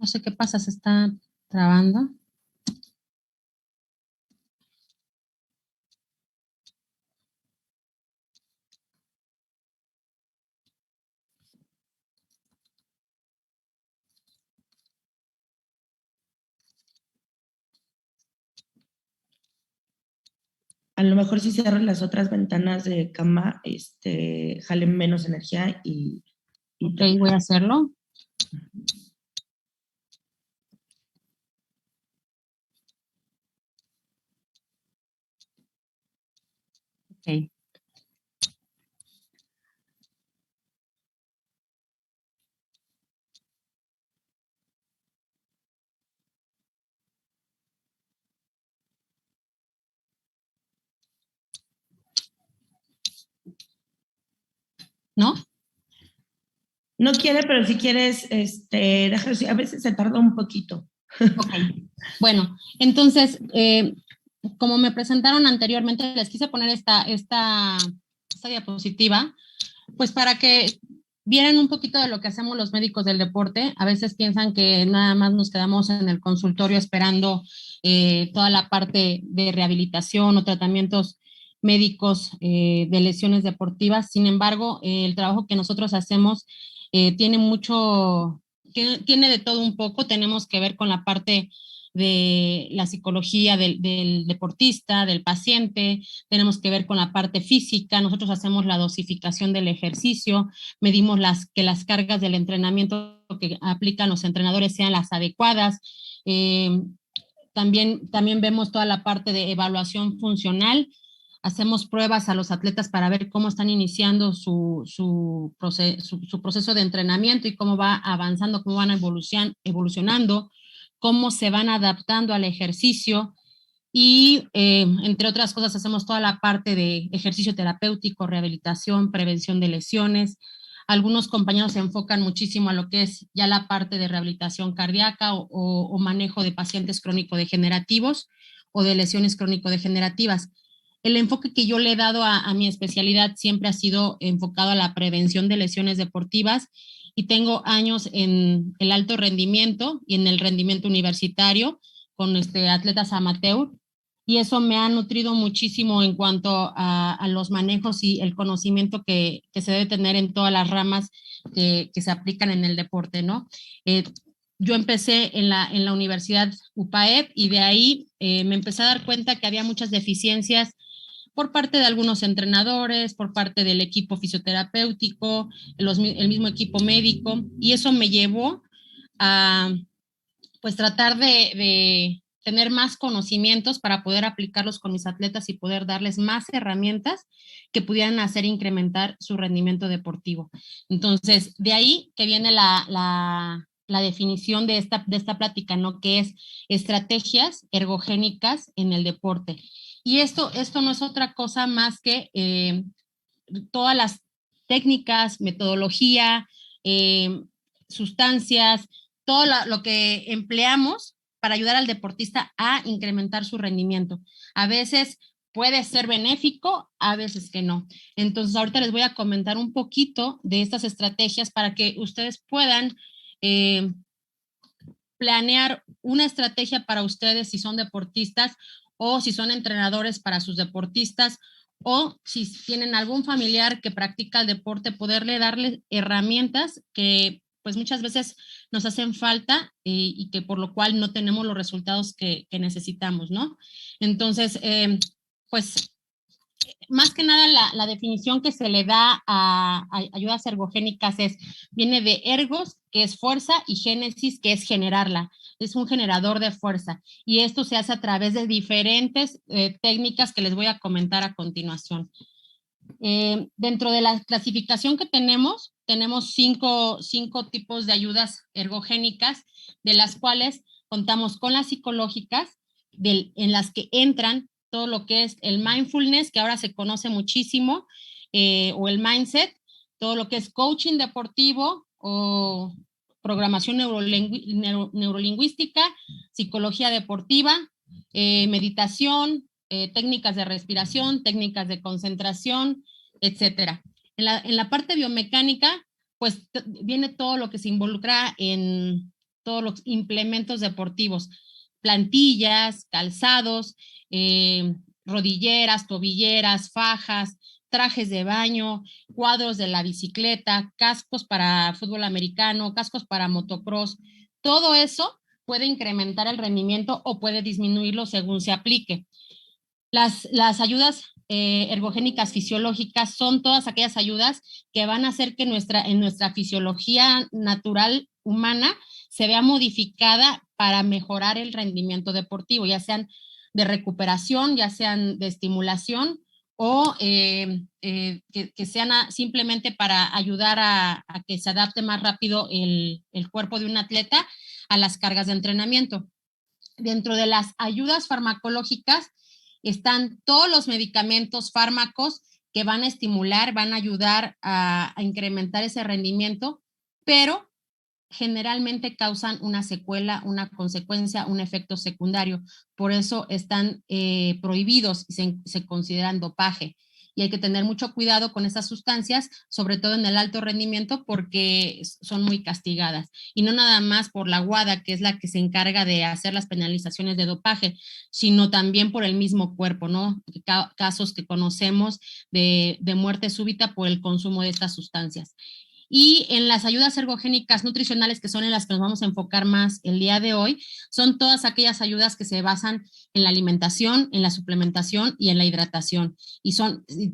No sé qué pasa, se está trabando. A lo mejor si cierran las otras ventanas de cama, jalen menos energía Ok, voy a hacerlo. Ok. ¿No? No quiere, pero si quieres, déjalo, a veces se tarda un poquito. Ok. Bueno, entonces, como me presentaron anteriormente, les quise poner esta diapositiva, pues para que vieran un poquito de lo que hacemos los médicos del deporte. A veces piensan que nada más nos quedamos en el consultorio esperando toda la parte de rehabilitación o tratamientos médicos de lesiones deportivas. Sin embargo, el trabajo que nosotros hacemos tiene mucho, tiene de todo un poco. Tenemos que ver con la parte de la psicología del deportista, del paciente, tenemos que ver con la parte física, nosotros hacemos la dosificación del ejercicio, medimos que las cargas del entrenamiento que aplican los entrenadores sean las adecuadas, también vemos toda la parte de evaluación funcional, hacemos pruebas a los atletas para ver cómo están iniciando su proceso de entrenamiento y cómo va avanzando, cómo van evolucionando, cómo se van adaptando al ejercicio y entre otras cosas hacemos toda la parte de ejercicio terapéutico, rehabilitación, prevención de lesiones. Algunos compañeros se enfocan muchísimo a lo que es ya la parte de rehabilitación cardíaca o manejo de pacientes crónico-degenerativos o de lesiones crónico-degenerativas. El enfoque que yo le he dado a mi especialidad siempre ha sido enfocado a la prevención de lesiones deportivas y tengo años en el alto rendimiento y en el rendimiento universitario con atletas amateur y eso me ha nutrido muchísimo en cuanto a los manejos y el conocimiento que se debe tener en todas las ramas que se aplican en el deporte, ¿no? Yo empecé en la Universidad UPAEP y de ahí me empecé a dar cuenta que había muchas deficiencias por parte de algunos entrenadores, por parte del equipo fisioterapéutico, el mismo equipo médico, y eso me llevó a pues tratar de tener más conocimientos para poder aplicarlos con mis atletas y poder darles más herramientas que pudieran hacer incrementar su rendimiento deportivo. Entonces, de ahí que viene la definición de esta plática, ¿no? Que es estrategias ergogénicas en el deporte. Y esto no es otra cosa más que todas las técnicas, metodología, sustancias, todo lo que empleamos para ayudar al deportista a incrementar su rendimiento. A veces puede ser benéfico, a veces que no. Entonces, ahorita les voy a comentar un poquito de estas estrategias para que ustedes puedan eh, planear una estrategia para ustedes si son deportistas o si son entrenadores para sus deportistas o si tienen algún familiar que practica el deporte, poderle darle herramientas que pues muchas veces nos hacen falta y que por lo cual no tenemos los resultados que necesitamos, ¿no? Entonces, pues más que nada la definición que se le da a ayudas ergogénicas viene de ergos, que es fuerza, y génesis, que es generarla. Es un generador de fuerza. Y esto se hace a través de diferentes técnicas que les voy a comentar a continuación. Dentro de la clasificación que tenemos cinco tipos de ayudas ergogénicas, de las cuales contamos con las psicológicas, en las que entran todo lo que es el mindfulness, que ahora se conoce muchísimo, o el mindset, todo lo que es coaching deportivo o programación neurolingüística, psicología deportiva, meditación, técnicas de respiración, técnicas de concentración, etcétera. En la parte biomecánica, pues viene todo lo que se involucra todos los implementos deportivos, plantillas, calzados, rodilleras, tobilleras, fajas, trajes de baño, cuadros de la bicicleta, cascos para fútbol americano, cascos para motocross. Todo eso puede incrementar el rendimiento o puede disminuirlo según se aplique. Las ayudas ergogénicas fisiológicas son todas aquellas ayudas que van a hacer que en nuestra fisiología natural humana se vea modificada para mejorar el rendimiento deportivo, ya sean de recuperación, ya sean de estimulación o que sean simplemente para ayudar a que se adapte más rápido el cuerpo de un atleta a las cargas de entrenamiento. Dentro de las ayudas farmacológicas están todos los medicamentos, fármacos que van a estimular, van a ayudar a incrementar ese rendimiento, pero generalmente causan una secuela, una consecuencia, un efecto secundario. Por eso están prohibidos y se consideran dopaje. Y hay que tener mucho cuidado con esas sustancias, sobre todo en el alto rendimiento, porque son muy castigadas. Y no nada más por la WADA, que es la que se encarga de hacer las penalizaciones de dopaje, sino también por el mismo cuerpo, ¿no? Casos que conocemos de muerte súbita por el consumo de estas sustancias. Y en las ayudas ergogénicas nutricionales, que son en las que nos vamos a enfocar más el día de hoy, son todas aquellas ayudas que se basan en la alimentación, en la suplementación y en la hidratación. Y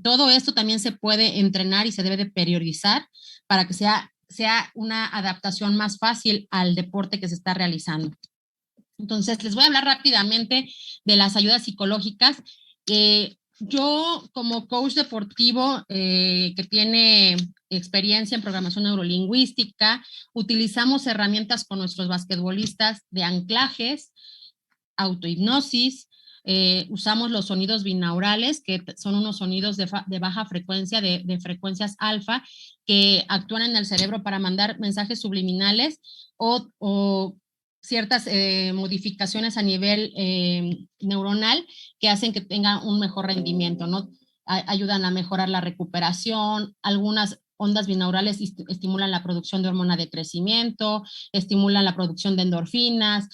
todo esto también se puede entrenar y se debe de periodizar para que sea una adaptación más fácil al deporte que se está realizando. Entonces, les voy a hablar rápidamente de las ayudas psicológicas. Yo, como coach deportivo que tiene experiencia en programación neurolingüística, utilizamos herramientas con nuestros basquetbolistas de anclajes, autohipnosis, usamos los sonidos binaurales, que son unos sonidos de baja frecuencia, de frecuencias alfa, que actúan en el cerebro para mandar mensajes subliminales o ciertas modificaciones a nivel neuronal que hacen que tenga un mejor rendimiento, ¿no? Ayudan a mejorar la recuperación, algunas ondas binaurales estimulan la producción de hormona de crecimiento, estimulan la producción de endorfinas,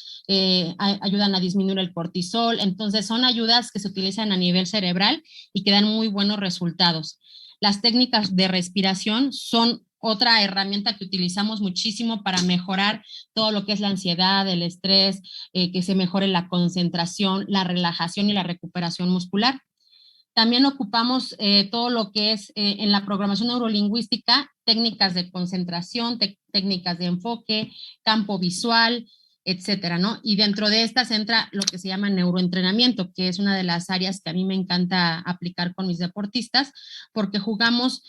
ayudan a disminuir el cortisol. Entonces son ayudas que se utilizan a nivel cerebral y que dan muy buenos resultados. Las técnicas de respiración son otra herramienta que utilizamos muchísimo para mejorar todo lo que es la ansiedad, el estrés, que se mejore la concentración, la relajación y la recuperación muscular. También ocupamos todo lo que es en la programación neurolingüística, técnicas de concentración, técnicas de enfoque, campo visual, etcétera, ¿no? Y dentro de estas entra lo que se llama neuroentrenamiento, que es una de las áreas que a mí me encanta aplicar con mis deportistas, porque jugamos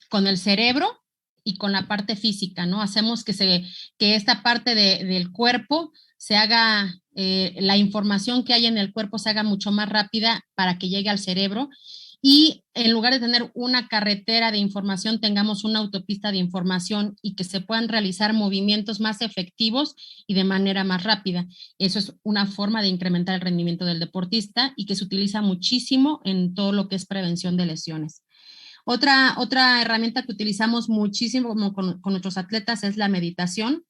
con el cerebro y con la parte física, ¿no? Hacemos que esta parte del cuerpo se haga, la información que hay en el cuerpo se haga mucho más rápida para que llegue al cerebro y en lugar de tener una carretera de información, tengamos una autopista de información y que se puedan realizar movimientos más efectivos y de manera más rápida. Eso es una forma de incrementar el rendimiento del deportista y que se utiliza muchísimo en todo lo que es prevención de lesiones. Otra herramienta que utilizamos muchísimo con nuestros atletas es la meditación.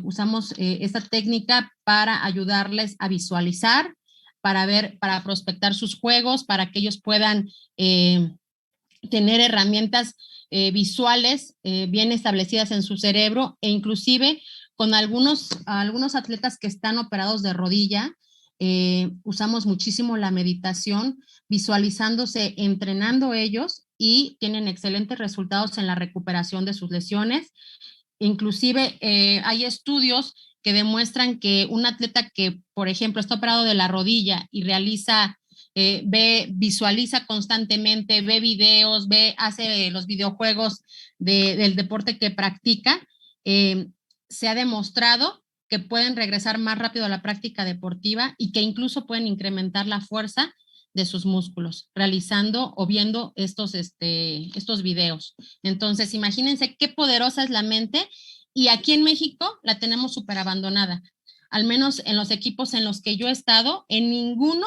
Usamos esta técnica para ayudarles a visualizar, para prospectar sus juegos, para que ellos puedan tener herramientas visuales bien establecidas en su cerebro e inclusive con algunos atletas que están operados de rodilla, usamos muchísimo la meditación, visualizándose, entrenando ellos y tienen excelentes resultados en la recuperación de sus lesiones. Inclusive hay estudios que demuestran que un atleta que, por ejemplo, está operado de la rodilla y visualiza constantemente, ve videos, hace los videojuegos del deporte que practica, se ha demostrado que pueden regresar más rápido a la práctica deportiva y que incluso pueden incrementar la fuerza de sus músculos, realizando o viendo estos videos. Entonces, imagínense qué poderosa es la mente y aquí en México la tenemos súper abandonada. Al menos en los equipos en los que yo he estado, en ninguno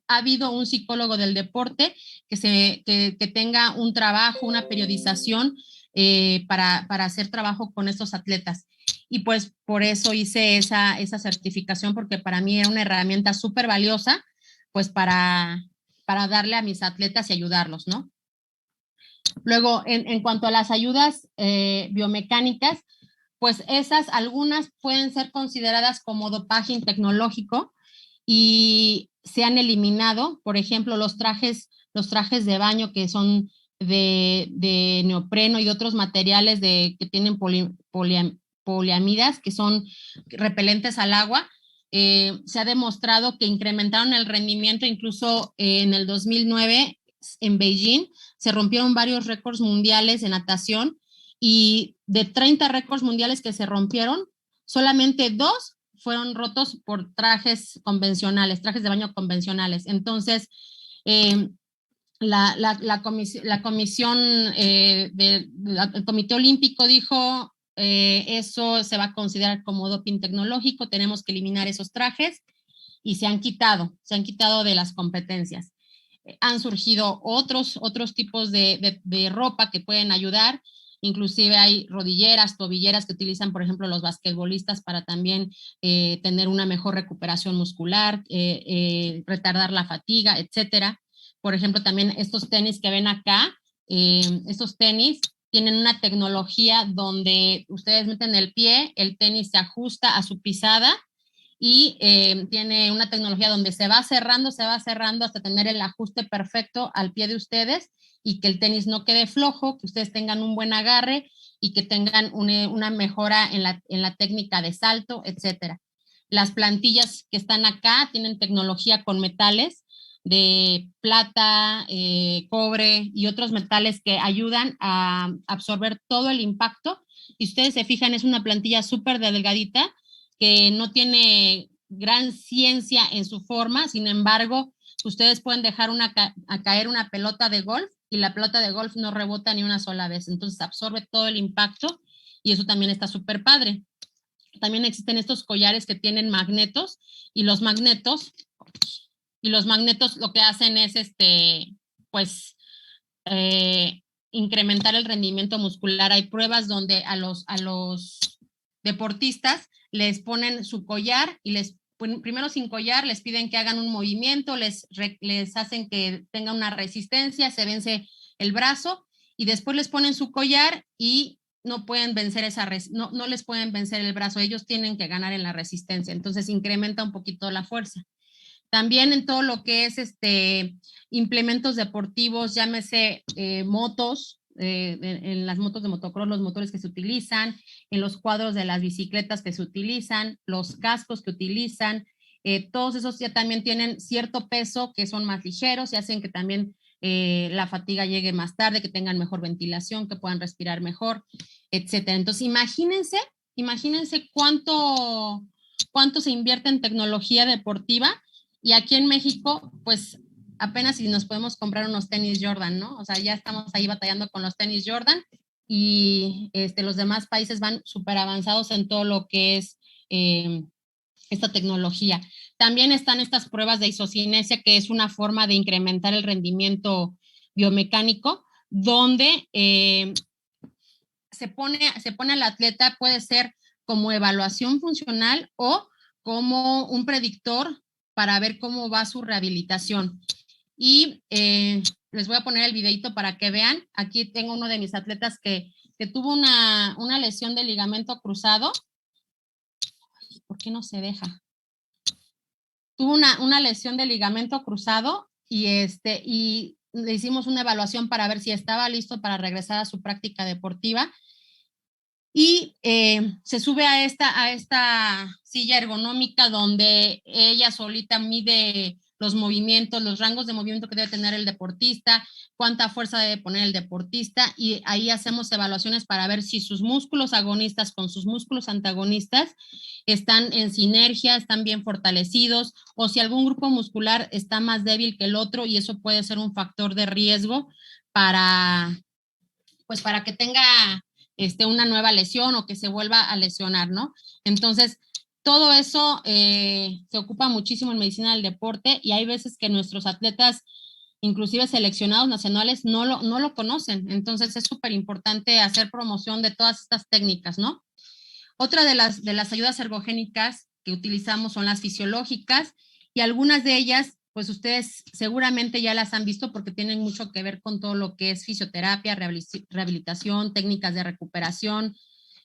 ha habido un psicólogo del deporte que tenga un trabajo, una periodización para hacer trabajo con estos atletas. y pues por eso hice esa certificación, porque para mí era una herramienta súper valiosa, pues para darle a mis atletas y ayudarlos, ¿no? Luego, en cuanto a las ayudas biomecánicas, pues esas algunas pueden ser consideradas como dopaje tecnológico y se han eliminado, por ejemplo, los trajes de baño que son de neopreno y de otros materiales que tienen poliamidas, que son repelentes al agua. Se ha demostrado que incrementaron el rendimiento, incluso en el 2009 en Beijing se rompieron varios récords mundiales de natación, y de 30 récords mundiales que se rompieron, solamente 2 fueron rotos por trajes convencionales, trajes de baño convencionales. Entonces, la comisión el Comité Olímpico dijo, eso se va a considerar como doping tecnológico, tenemos que eliminar esos trajes, y se han quitado de las competencias. Han surgido otros tipos de ropa que pueden ayudar. Inclusive hay rodilleras, tobilleras que utilizan, por ejemplo, los basquetbolistas para también tener una mejor recuperación muscular, retardar la fatiga, etcétera. Por ejemplo, también estos tenis que ven acá, estos tenis tienen una tecnología donde ustedes meten el pie, el tenis se ajusta a su pisada, y tiene una tecnología donde se va cerrando hasta tener el ajuste perfecto al pie de ustedes, y que el tenis no quede flojo, que ustedes tengan un buen agarre y que tengan una mejora en la técnica de salto, etcétera. Las plantillas que están acá tienen tecnología con metales de plata, cobre y otros metales que ayudan a absorber todo el impacto. Y ustedes se fijan, es una plantilla súper delgadita, que no tiene gran ciencia en su forma. Sin embargo, ustedes pueden dejar a caer una pelota de golf, y la pelota de golf no rebota ni una sola vez, entonces absorbe todo el impacto, y eso también está súper padre. También existen estos collares que tienen magnetos, y los magnetos lo que hacen es pues incrementar el rendimiento muscular. Hay pruebas donde a los deportistas les ponen su collar, y primero sin collar les piden que hagan un movimiento, les hacen que tenga una resistencia, se vence el brazo, y después les ponen su collar y no pueden vencer no les pueden vencer el brazo, ellos tienen que ganar en la resistencia, entonces incrementa un poquito la fuerza. También en todo lo que es implementos deportivos, llámese motos, en las motos de motocross, los motores que se utilizan, en los cuadros de las bicicletas que se utilizan, los cascos que utilizan, todos esos ya también tienen cierto peso, que son más ligeros y hacen que también la fatiga llegue más tarde, que tengan mejor ventilación, que puedan respirar mejor, etcétera. Entonces, imagínense cuánto se invierte en tecnología deportiva, y aquí en México, pues apenas si nos podemos comprar unos tenis Jordan, ¿no? O sea, ya estamos ahí batallando con los tenis Jordan, y los demás países van súper avanzados en todo lo que es esta tecnología. También están estas pruebas de isocinesia, que es una forma de incrementar el rendimiento biomecánico, donde se pone al atleta, puede ser como evaluación funcional o como un predictor para ver cómo va su rehabilitación. Y les voy a poner el videito para que vean. Aquí tengo uno de mis atletas que tuvo una lesión de ligamento cruzado. ¿Por qué no se deja? Tuvo una lesión de ligamento cruzado, y le hicimos una evaluación para ver si estaba listo para regresar a su práctica deportiva. Y se sube a esta silla ergonómica, donde ella solita mide los movimientos, los rangos de movimiento que debe tener el deportista, cuánta fuerza debe poner el deportista, y ahí hacemos evaluaciones para ver si sus músculos agonistas con sus músculos antagonistas están en sinergia, están bien fortalecidos, o si algún grupo muscular está más débil que el otro, y eso puede ser un factor de riesgo para que tenga una nueva lesión o que se vuelva a lesionar, ¿no? Entonces, todo eso se ocupa muchísimo en medicina del deporte, y hay veces que nuestros atletas, inclusive seleccionados nacionales, no lo conocen. Entonces, es súper importante hacer promoción de todas estas técnicas, ¿no? Otra de las ayudas ergogénicas que utilizamos son las fisiológicas, y algunas de ellas, pues ustedes seguramente ya las han visto porque tienen mucho que ver con todo lo que es fisioterapia, rehabilitación, técnicas de recuperación,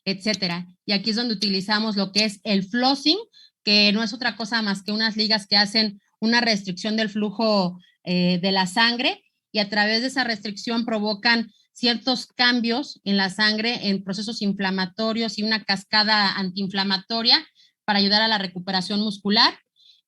etcétera. Y aquí es donde utilizamos lo que es el flossing, que no es otra cosa más que unas ligas que hacen una restricción del flujo de la sangre, y a través de esa restricción provocan ciertos cambios en la sangre, en procesos inflamatorios y una cascada antiinflamatoria para ayudar a la recuperación muscular.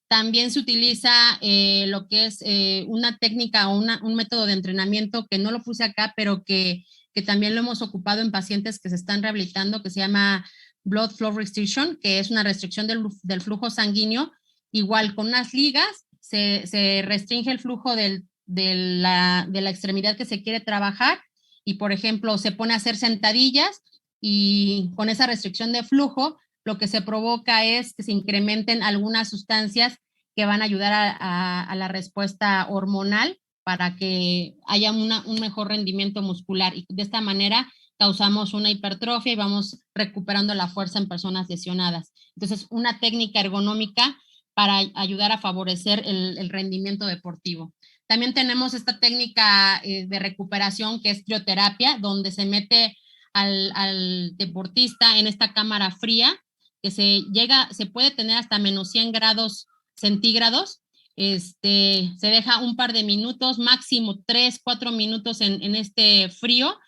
También se utiliza lo que es una técnica o un método de entrenamiento que no lo puse acá, pero que también lo hemos ocupado en pacientes que se están rehabilitando, que se llama Blood Flow Restriction, que es una restricción del flujo sanguíneo. Igual con unas ligas se restringe el flujo de la extremidad que se quiere trabajar, y por ejemplo se pone a hacer sentadillas, y con esa restricción de flujo lo que se provoca es que se incrementen algunas sustancias que van a ayudar a la respuesta hormonal para que haya un mejor rendimiento muscular, y de esta manera causamos una hipertrofia y vamos recuperando la fuerza en personas lesionadas. Entonces, una técnica ergonómica para ayudar a favorecer el rendimiento deportivo. También tenemos esta técnica de recuperación que es crioterapia, donde se mete al deportista en esta cámara fría, que se puede tener hasta menos 100 grados centígrados. Se deja un par de minutos, máximo 3, 4 minutos en este frío,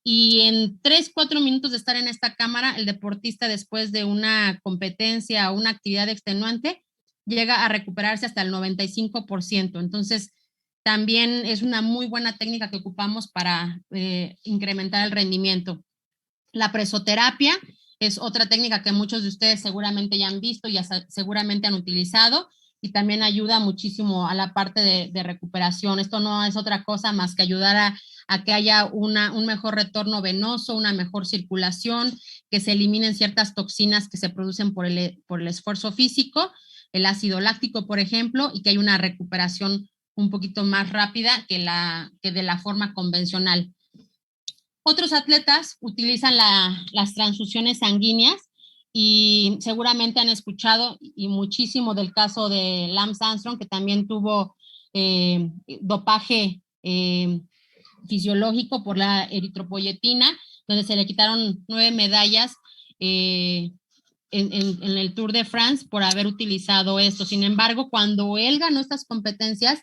y en 3, 4 minutos de estar en esta cámara, el deportista, después de una competencia o una actividad extenuante, llega a recuperarse hasta el 95%. Entonces, también es una muy buena técnica que ocupamos para incrementar el rendimiento. La presoterapia es otra técnica que muchos de ustedes seguramente ya han visto y seguramente han utilizado, y también ayuda muchísimo a la parte de recuperación. Esto no es otra cosa más que ayudar a que haya un mejor retorno venoso, una mejor circulación, que se eliminen ciertas toxinas que se producen por el esfuerzo físico, el ácido láctico, por ejemplo, y que hay una recuperación un poquito más rápida que de la forma convencional. Otros atletas utilizan las transfusiones sanguíneas, y seguramente han escuchado y muchísimo del caso de Lance Armstrong, que también tuvo dopaje fisiológico por la eritropoyetina, donde se le quitaron 9 medallas en el Tour de France por haber utilizado esto. Sin embargo, cuando él ganó estas competencias,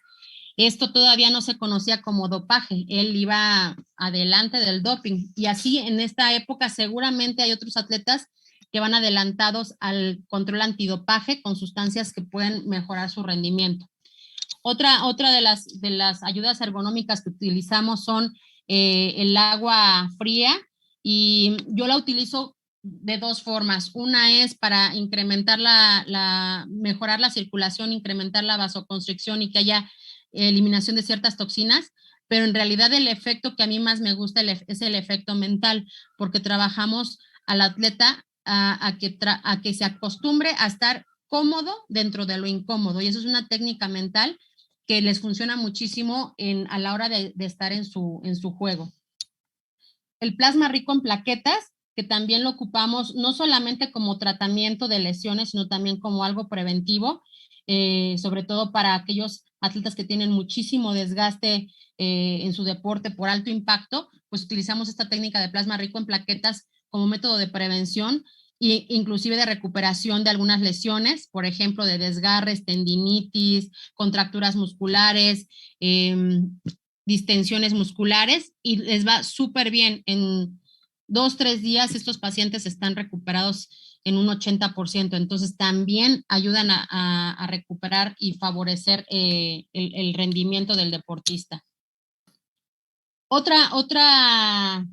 esto todavía no se conocía como dopaje, él iba adelante del doping, y así en esta época seguramente hay otros atletas que van adelantados al control antidopaje con sustancias que pueden mejorar su rendimiento. Otra de las ayudas ergonómicas que utilizamos son el agua fría, y yo la utilizo de dos formas. Una es para incrementar mejorar la circulación, incrementar la vasoconstricción y que haya eliminación de ciertas toxinas, pero en realidad el efecto que a mí más me gusta es el efecto mental, porque trabajamos al atleta a que se acostumbre a estar cómodo dentro de lo incómodo, y eso es una técnica mental que les funciona muchísimo a la hora de estar en su juego. El plasma rico en plaquetas, que también lo ocupamos no solamente como tratamiento de lesiones, sino también como algo preventivo, sobre todo para aquellos atletas que tienen muchísimo desgaste en su deporte por alto impacto, pues utilizamos esta técnica de plasma rico en plaquetas como método de prevención e inclusive de recuperación de algunas lesiones, por ejemplo, de desgarres, tendinitis, contracturas musculares, distensiones musculares, y les va súper bien. En 2, 3 días estos pacientes están recuperados en un 80%, entonces también ayudan a recuperar y favorecer el rendimiento del deportista. Otra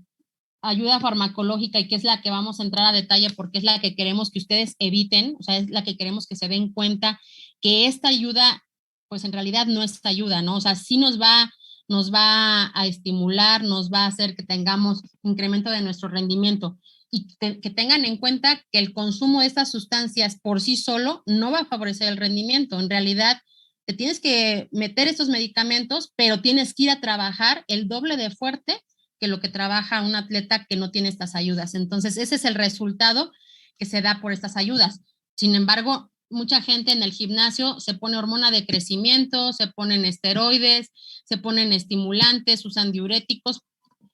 ayuda farmacológica, y que es la que vamos a entrar a detalle porque es la que queremos que ustedes eviten, o sea, es la que queremos que se den cuenta que esta ayuda, pues en realidad no es ayuda, ¿no? O sea, sí nos va a estimular, nos va a hacer que tengamos incremento de nuestro rendimiento, y que tengan en cuenta que el consumo de estas sustancias por sí solo no va a favorecer el rendimiento. En realidad, te tienes que meter estos medicamentos, pero tienes que ir a trabajar el doble de fuerte que lo que trabaja un atleta que no tiene estas ayudas. Entonces, ese es el resultado que se da por estas ayudas. Sin embargo, mucha gente en el gimnasio se pone hormona de crecimiento, se ponen esteroides, se ponen estimulantes, usan diuréticos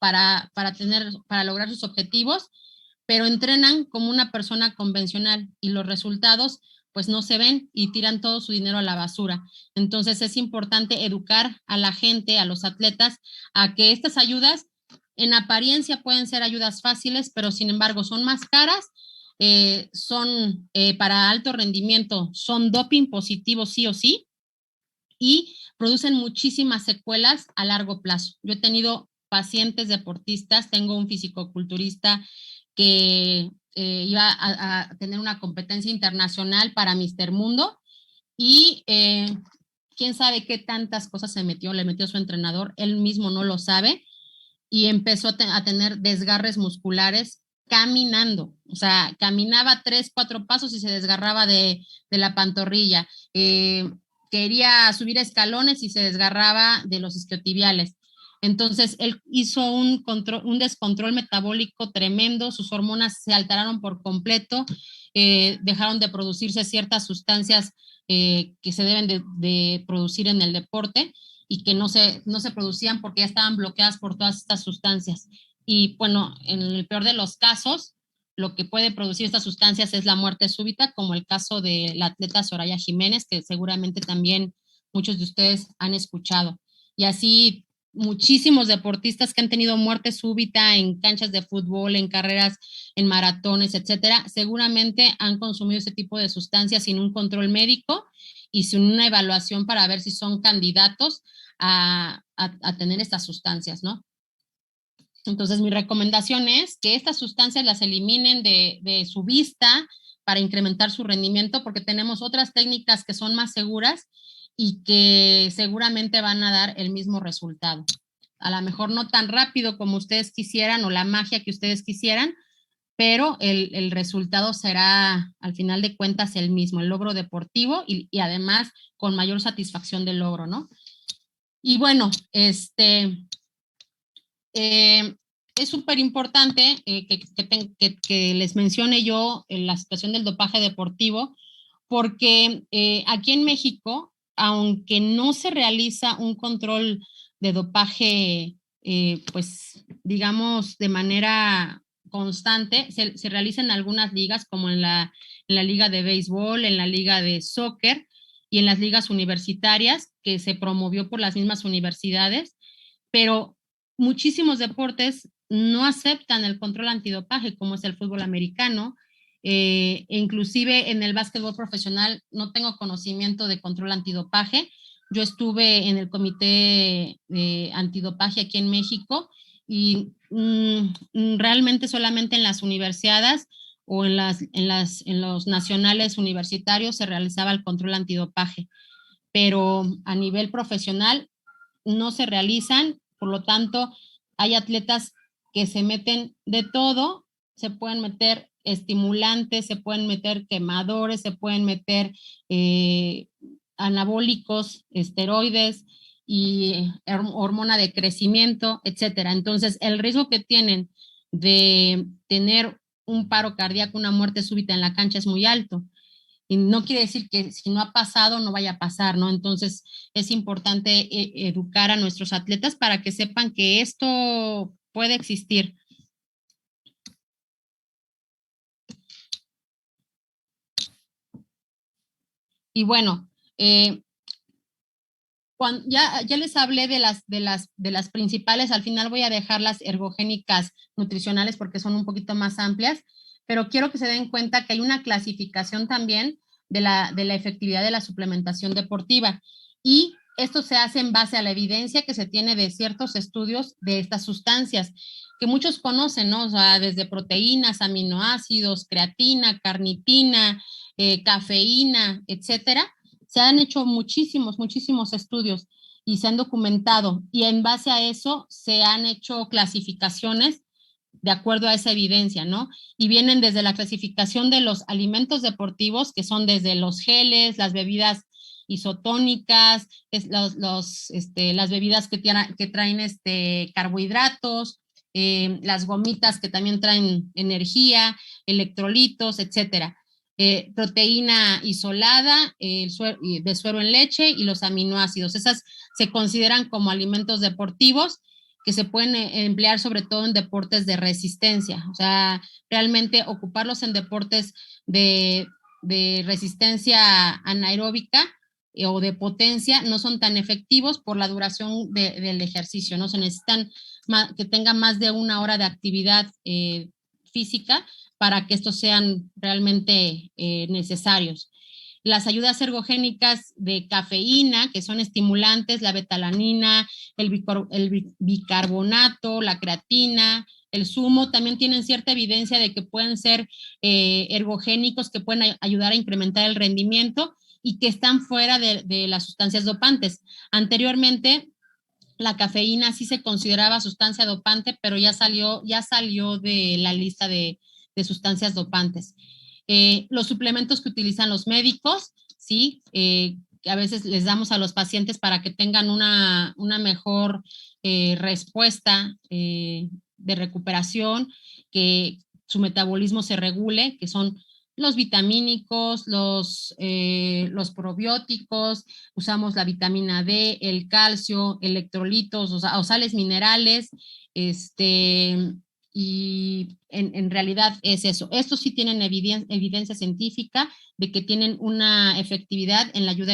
para lograr sus objetivos, pero entrenan como una persona convencional y los resultados pues no se ven y tiran todo su dinero a la basura. Entonces es importante educar a la gente, a los atletas, a que estas ayudas en apariencia pueden ser ayudas fáciles, pero sin embargo son más caras, son para alto rendimiento, son doping positivo sí o sí, y producen muchísimas secuelas a largo plazo. Yo he tenido pacientes deportistas, tengo un fisicoculturista que iba a tener una competencia internacional para Mister Mundo y quién sabe qué tantas cosas le metió su entrenador, él mismo no lo sabe y empezó a tener desgarres musculares caminando, o sea, caminaba 3, 4 pasos y se desgarraba de la pantorrilla. Quería subir escalones y se desgarraba de los isquiotibiales. Entonces, él hizo un descontrol metabólico tremendo, sus hormonas se alteraron por completo, dejaron de producirse ciertas sustancias que se deben de producir en el deporte y que no se producían porque ya estaban bloqueadas por todas estas sustancias. Y bueno, en el peor de los casos, lo que puede producir estas sustancias es la muerte súbita, como el caso de la atleta Soraya Jiménez, que seguramente también muchos de ustedes han escuchado. Y así muchísimos deportistas que han tenido muerte súbita en canchas de fútbol, en carreras, en maratones, etcétera, seguramente han consumido ese tipo de sustancias sin un control médico y sin una evaluación para ver si son candidatos a tener estas sustancias, ¿no? Entonces, mi recomendación es que estas sustancias las eliminen de su vista para incrementar su rendimiento, porque tenemos otras técnicas que son más seguras y que seguramente van a dar el mismo resultado. A lo mejor no tan rápido como ustedes quisieran o la magia que ustedes quisieran, pero el resultado será, al final de cuentas, el mismo, el logro deportivo y además con mayor satisfacción del logro, ¿no? Y bueno, es súper importante que les mencione yo la situación del dopaje deportivo, porque aquí en México, aunque no se realiza un control de dopaje, pues digamos, de manera constante, se realiza en algunas ligas, como en la liga de béisbol, en la liga de soccer y en las ligas universitarias, que se promovió por las mismas universidades, pero muchísimos deportes no aceptan el control antidopaje, como es el fútbol americano, e inclusive en el básquetbol profesional no tengo conocimiento de control antidopaje. Yo estuve en el comité antidopaje aquí en México y realmente solamente en las universidades o en los nacionales universitarios se realizaba el control antidopaje, pero a nivel profesional no se realizan, por lo tanto, hay atletas que se meten de todo, se pueden meter estimulantes, se pueden meter quemadores, se pueden meter anabólicos, esteroides y hormona de crecimiento, etcétera. Entonces, el riesgo que tienen de tener un paro cardíaco, una muerte súbita en la cancha es muy alto. Y no quiere decir que si no ha pasado, no vaya a pasar, ¿no? Entonces es importante educar a nuestros atletas para que sepan que esto puede existir. Y bueno, ya les hablé de las principales, al final voy a dejar las ergogénicas nutricionales porque son un poquito más amplias, pero quiero que se den cuenta que hay una clasificación también de la efectividad de la suplementación deportiva y esto se hace en base a la evidencia que se tiene de ciertos estudios de estas sustancias que muchos conocen, ¿no? O sea, desde proteínas, aminoácidos, creatina, carnitina, cafeína, etcétera. Se han hecho muchísimos estudios y se han documentado y en base a eso se han hecho clasificaciones de acuerdo a esa evidencia, ¿no? Y vienen desde la clasificación de los alimentos deportivos, que son desde los geles, las bebidas isotónicas, las bebidas que traen carbohidratos, las gomitas que también traen energía, electrolitos, etcétera. Proteína isolada, de suero en leche y los aminoácidos. Esas se consideran como alimentos deportivos que se pueden emplear sobre todo en deportes de resistencia. O sea, realmente ocuparlos en deportes de resistencia anaeróbica o de potencia no son tan efectivos por la duración del ejercicio, ¿no? Se necesitan que tenga más de 1 hora de actividad física para que estos sean realmente necesarios. Las ayudas ergogénicas de cafeína, que son estimulantes, la betalanina, el bicarbonato, la creatina, el zumo, también tienen cierta evidencia de que pueden ser ergogénicos, que pueden ayudar a incrementar el rendimiento y que están fuera de las sustancias dopantes. Anteriormente, la cafeína sí se consideraba sustancia dopante, pero ya salió de la lista de sustancias dopantes. Los suplementos que utilizan los médicos, sí, que a veces les damos a los pacientes para que tengan una mejor respuesta de recuperación, que su metabolismo se regule, que son los vitamínicos, los probióticos, usamos la vitamina D, el calcio, electrolitos, o sales minerales, y en realidad es eso. Estos sí tienen evidencia científica de que tienen una efectividad en la ayuda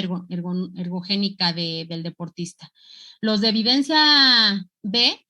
ergogénica del deportista. Los de evidencia B,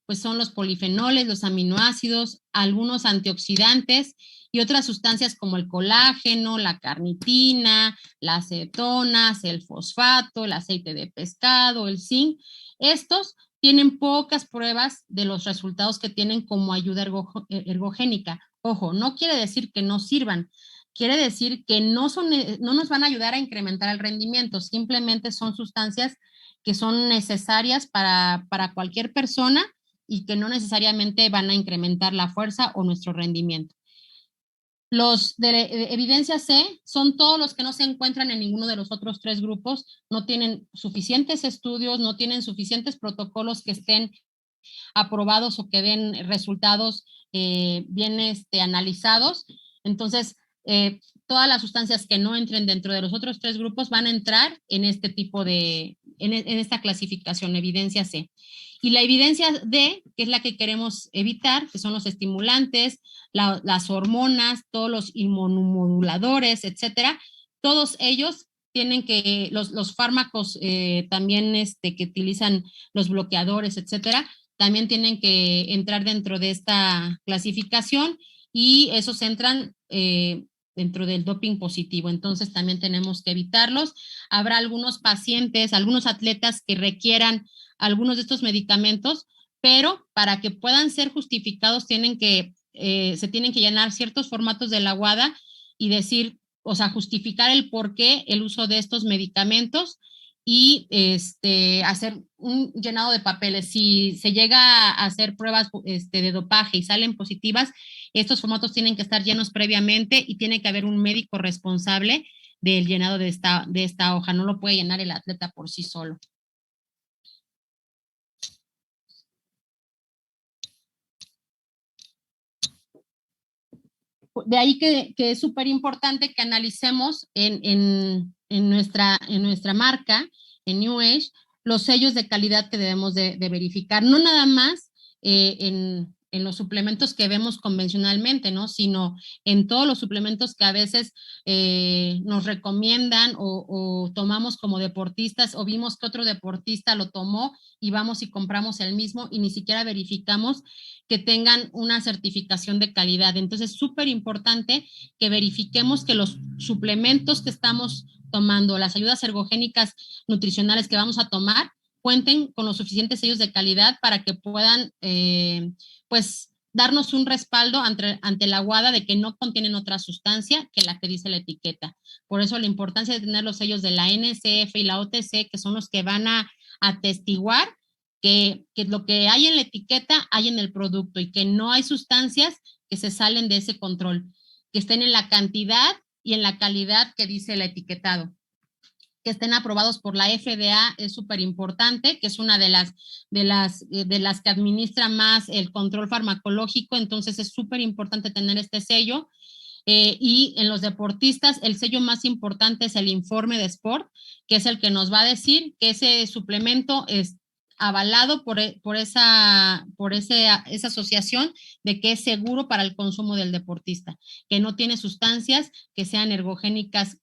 pues son los polifenoles, los aminoácidos, algunos antioxidantes y otras sustancias como el colágeno, la carnitina, las cetonas, el fosfato, el aceite de pescado, el zinc. Estos tienen pocas pruebas de los resultados que tienen como ayuda ergogénica. Ojo, no quiere decir que no sirvan, quiere decir que no nos van a ayudar a incrementar el rendimiento, simplemente son sustancias que son necesarias para cualquier persona y que no necesariamente van a incrementar la fuerza o nuestro rendimiento. Los de evidencia C son todos los que no se encuentran en ninguno de los otros 3 grupos, no tienen suficientes estudios, no tienen suficientes protocolos que estén aprobados o que den resultados bien analizados. Entonces, todas las sustancias que no entren dentro de los otros 3 grupos van a entrar en este tipo en esta clasificación, evidencia C. Y la evidencia D, que es la que queremos evitar, que son los estimulantes, las hormonas, todos los inmunomoduladores, etcétera, todos ellos tienen que, los fármacos también que utilizan los bloqueadores, etcétera, también tienen que entrar dentro de esta clasificación y esos entran dentro del doping positivo. Entonces también tenemos que evitarlos. Habrá algunos pacientes, algunos atletas que requieran algunos de estos medicamentos, pero para que puedan ser justificados se tienen que llenar ciertos formatos de la WADA y decir, o sea, justificar el por qué el uso de estos medicamentos y hacer un llenado de papeles. Si se llega a hacer pruebas de dopaje y salen positivas, estos formatos tienen que estar llenos previamente y tiene que haber un médico responsable del llenado de esta hoja. No lo puede llenar el atleta por sí solo. De ahí que es súper importante que analicemos en nuestra marca, en New Age, los sellos de calidad que debemos de verificar, no nada más en los suplementos que vemos convencionalmente, ¿no? Sino en todos los suplementos que a veces nos recomiendan o tomamos como deportistas o vimos que otro deportista lo tomó y vamos y compramos el mismo y ni siquiera verificamos que tengan una certificación de calidad. Entonces, es súper importante que verifiquemos que los suplementos que estamos tomando, las ayudas ergogénicas nutricionales que vamos a tomar, cuenten con los suficientes sellos de calidad para que puedan, pues, darnos un respaldo ante la WADA de que no contienen otra sustancia que la que dice la etiqueta. Por eso la importancia de tener los sellos de la NSF y la OTC, que son los que van a atestiguar que lo que hay en la etiqueta hay en el producto y que no hay sustancias que se salen de ese control, que estén en la cantidad y en la calidad que dice el etiquetado. que estén aprobados por la FDA es súper importante, que es una de las que administra más el control farmacológico, entonces es súper importante tener este sello. Y en los deportistas, el sello más importante es el informe de Sport, que es el que nos va a decir que ese suplemento es avalado esa asociación de que es seguro para el consumo del deportista, que no tiene sustancias que sean ergogénicas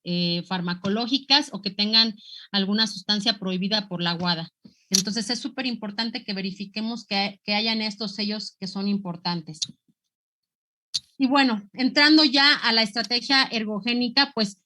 farmacológicas o que tengan alguna sustancia prohibida por la WADA. Entonces es súper importante que verifiquemos que hayan estos sellos que son importantes. Y bueno, entrando ya a la estrategia ergogénica, pues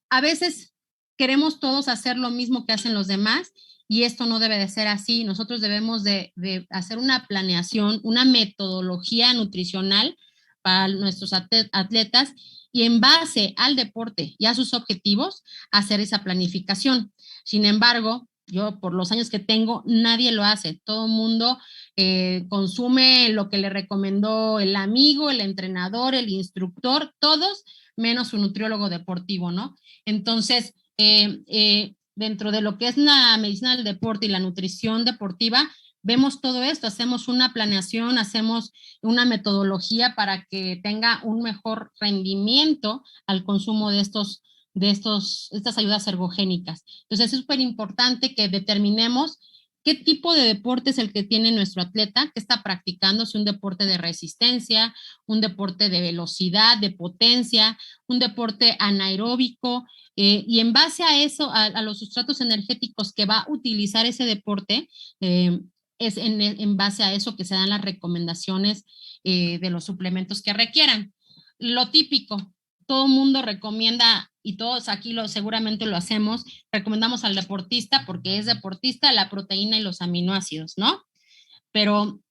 a veces queremos todos hacer lo mismo que hacen los demás y esto no debe de ser así. Nosotros debemos de hacer una planeación, una metodología nutricional para nuestros atletas y en base al deporte y a sus objetivos hacer esa planificación. Sin embargo, yo por los años que tengo, nadie lo hace. Todo el mundo consume lo que le recomendó el amigo, el entrenador, el instructor, todos menos su nutriólogo deportivo, ¿no? Entonces, dentro de lo que es la medicina del deporte y la nutrición deportiva, vemos todo esto, hacemos una planeación, hacemos una metodología para que tenga un mejor rendimiento al consumo de estas ayudas ergogénicas. Entonces es súper importante que determinemos qué tipo de deporte es el que tiene nuestro atleta, qué está practicando, si un deporte de resistencia, un deporte de velocidad, de potencia, un deporte anaeróbico, y en base a eso, a los sustratos energéticos que va a utilizar ese deporte, es en base a eso que se dan las recomendaciones de los suplementos que requieran. Lo típico, todo el mundo recomienda, y todos aquí seguramente lo hacemos, recomendamos al deportista porque es deportista la proteína y los aminoácidos, ¿no? Pero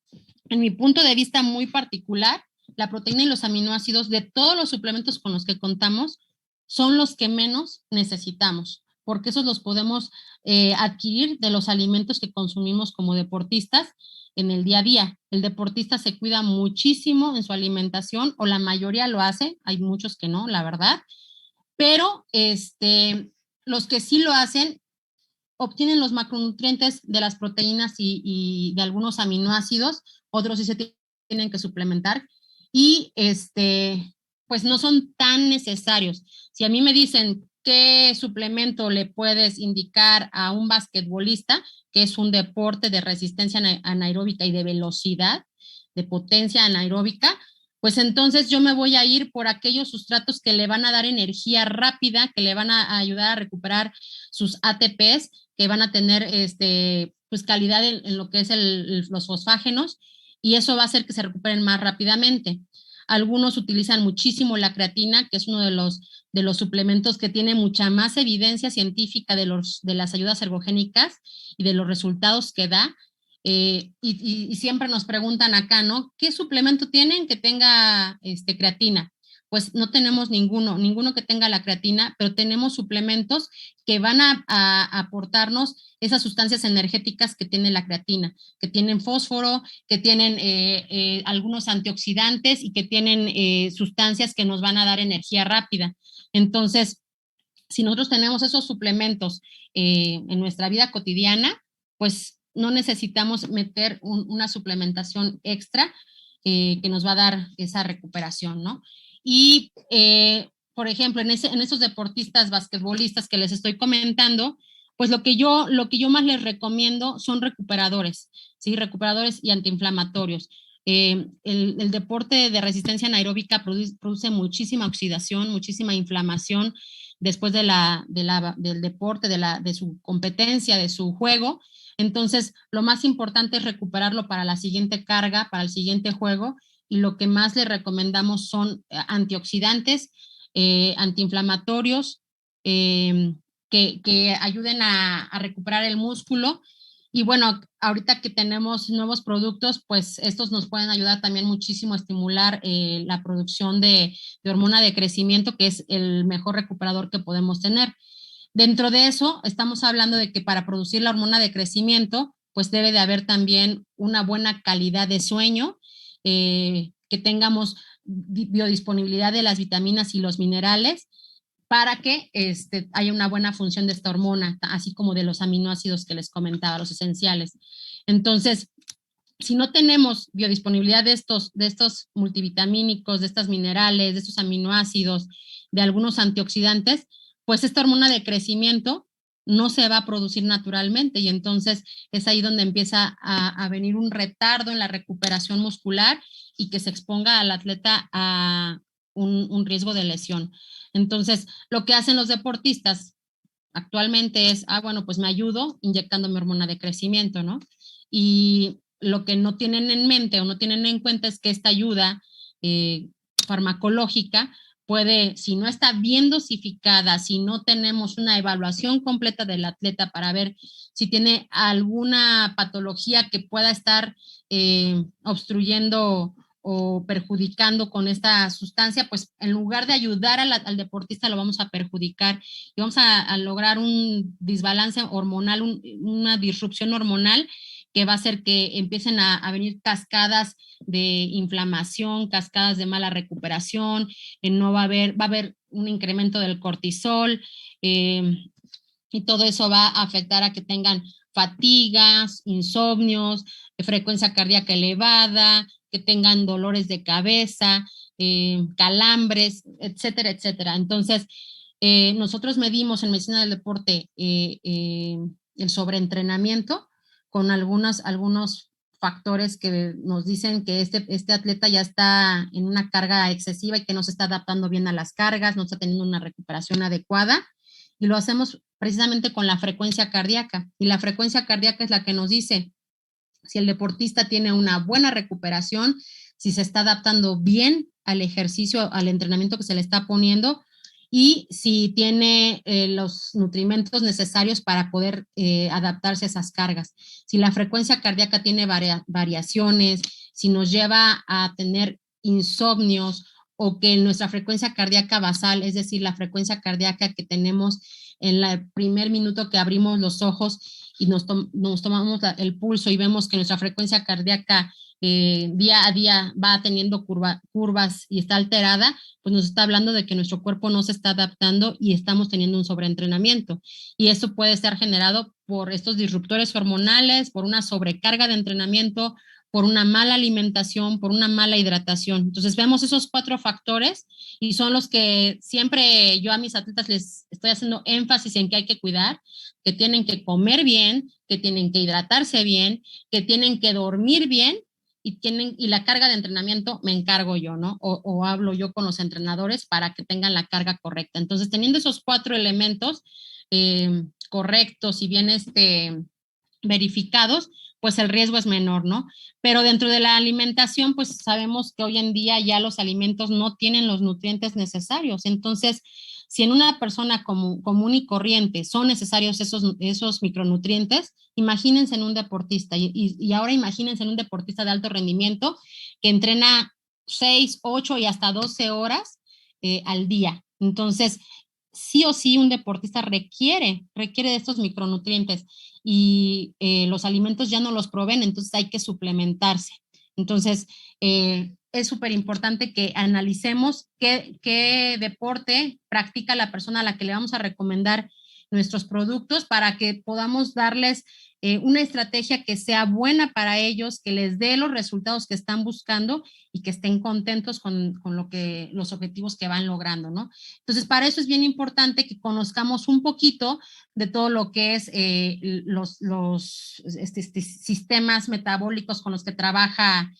en mi punto de vista muy particular, la proteína y los aminoácidos de todos los suplementos con los que contamos son los que menos necesitamos, porque esos los podemos adquirir de los alimentos que consumimos como deportistas en el día a día. El deportista se cuida muchísimo en su alimentación, o la mayoría lo hace, hay muchos que no, la verdad, pero los que sí lo hacen obtienen los macronutrientes de las proteínas y de algunos aminoácidos, otros sí se tienen que suplementar y pues no son tan necesarios. Si a mí me dicen qué suplemento le puedes indicar a un basquetbolista, que es un deporte de resistencia anaeróbica y de velocidad, de potencia anaeróbica, pues entonces yo me voy a ir por aquellos sustratos que le van a dar energía rápida, que le van a ayudar a recuperar sus ATPs, que van a tener pues calidad en lo que es los fosfágenos, y eso va a hacer que se recuperen más rápidamente. Algunos utilizan muchísimo la creatina, que es uno de los suplementos que tiene mucha más evidencia científica de las ayudas ergogénicas y de los resultados que da. Y siempre nos preguntan acá, ¿no? ¿Qué suplemento tienen que tenga creatina? Pues no tenemos ninguno que tenga la creatina, pero tenemos suplementos que van a aportarnos esas sustancias energéticas que tiene la creatina, que tienen fósforo, que tienen algunos antioxidantes y que tienen sustancias que nos van a dar energía rápida. Entonces, si nosotros tenemos esos suplementos en nuestra vida cotidiana, pues no necesitamos meter una suplementación extra que nos va a dar esa recuperación, ¿no? Y, por ejemplo, en esos deportistas basquetbolistas que les estoy comentando, pues lo que yo más les recomiendo son recuperadores, ¿sí? Recuperadores y antiinflamatorios. El deporte de resistencia anaeróbica produce muchísima oxidación, muchísima inflamación después del deporte, de su competencia, de su juego. Entonces, lo más importante es recuperarlo para la siguiente carga, para el siguiente juego, y lo que más le recomendamos son antioxidantes, antiinflamatorios, que ayuden a recuperar el músculo. Y bueno, ahorita que tenemos nuevos productos, pues estos nos pueden ayudar también muchísimo a estimular la producción de hormona de crecimiento, que es el mejor recuperador que podemos tener. Dentro de eso, estamos hablando de que para producir la hormona de crecimiento, pues debe de haber también una buena calidad de sueño, que tengamos biodisponibilidad de las vitaminas y los minerales, para que haya una buena función de esta hormona, así como de los aminoácidos que les comentaba, los esenciales. Entonces, si no tenemos biodisponibilidad de estos multivitamínicos, de estos minerales, de estos aminoácidos, de algunos antioxidantes, pues esta hormona de crecimiento no se va a producir naturalmente y entonces es ahí donde empieza a venir un retardo en la recuperación muscular y que se exponga al atleta a un riesgo de lesión. Entonces, lo que hacen los deportistas actualmente es, bueno, pues me ayudo inyectando mi hormona de crecimiento, ¿no? Y lo que no tienen en mente o no tienen en cuenta es que esta ayuda farmacológica puede, si no está bien dosificada, si no tenemos una evaluación completa del atleta para ver si tiene alguna patología que pueda estar obstruyendo o perjudicando con esta sustancia, pues en lugar de ayudar al deportista lo vamos a perjudicar y vamos a lograr un desbalance hormonal, una disrupción hormonal que va a hacer que empiecen a venir cascadas de inflamación, cascadas de mala recuperación, no va a haber un incremento del cortisol, y todo eso va a afectar a que tengan fatigas, insomnios, frecuencia cardíaca elevada, que tengan dolores de cabeza, calambres, etcétera, etcétera. Entonces, nosotros medimos en medicina del deporte el sobreentrenamiento con algunos factores que nos dicen que este atleta ya está en una carga excesiva y que no se está adaptando bien a las cargas, no está teniendo una recuperación adecuada. Y lo hacemos precisamente con la frecuencia cardíaca. Y la frecuencia cardíaca es la que nos dice si el deportista tiene una buena recuperación, si se está adaptando bien al ejercicio, al entrenamiento que se le está poniendo y si tiene los nutrimentos necesarios para poder adaptarse a esas cargas. Si la frecuencia cardíaca tiene variaciones, si nos lleva a tener insomnios o que nuestra frecuencia cardíaca basal, es decir, la frecuencia cardíaca que tenemos en el primer minuto que abrimos los ojos y nos tomamos el pulso y vemos que nuestra frecuencia cardíaca día a día va teniendo curvas y está alterada, pues nos está hablando de que nuestro cuerpo no se está adaptando y estamos teniendo un sobreentrenamiento. Y eso puede ser generado por estos disruptores hormonales, por una sobrecarga de entrenamiento, por una mala alimentación, por una mala hidratación. Entonces vemos esos 4 factores y son los que siempre yo a mis atletas les estoy haciendo énfasis en que hay que cuidar, que tienen que comer bien, que tienen que hidratarse bien, que tienen que dormir bien y la carga de entrenamiento me encargo yo, ¿no? O hablo yo con los entrenadores para que tengan la carga correcta. Entonces, teniendo esos 4 elementos correctos y bien verificados, pues el riesgo es menor, ¿no? Pero dentro de la alimentación, pues sabemos que hoy en día ya los alimentos no tienen los nutrientes necesarios. Entonces, si en una persona común y corriente son necesarios esos micronutrientes, imagínense en un deportista y ahora imagínense en un deportista de alto rendimiento que entrena 6, 8 y hasta 12 horas al día. Entonces, sí o sí un deportista requiere de estos micronutrientes y los alimentos ya no los proveen, entonces hay que suplementarse. Entonces, es súper importante que analicemos qué deporte practica la persona a la que le vamos a recomendar nuestros productos para que podamos darles una estrategia que sea buena para ellos, que les dé los resultados que están buscando y que estén contentos con los objetivos que van logrando, ¿no? Entonces, para eso es bien importante que conozcamos un poquito de todo lo que es los sistemas metabólicos con los que trabaja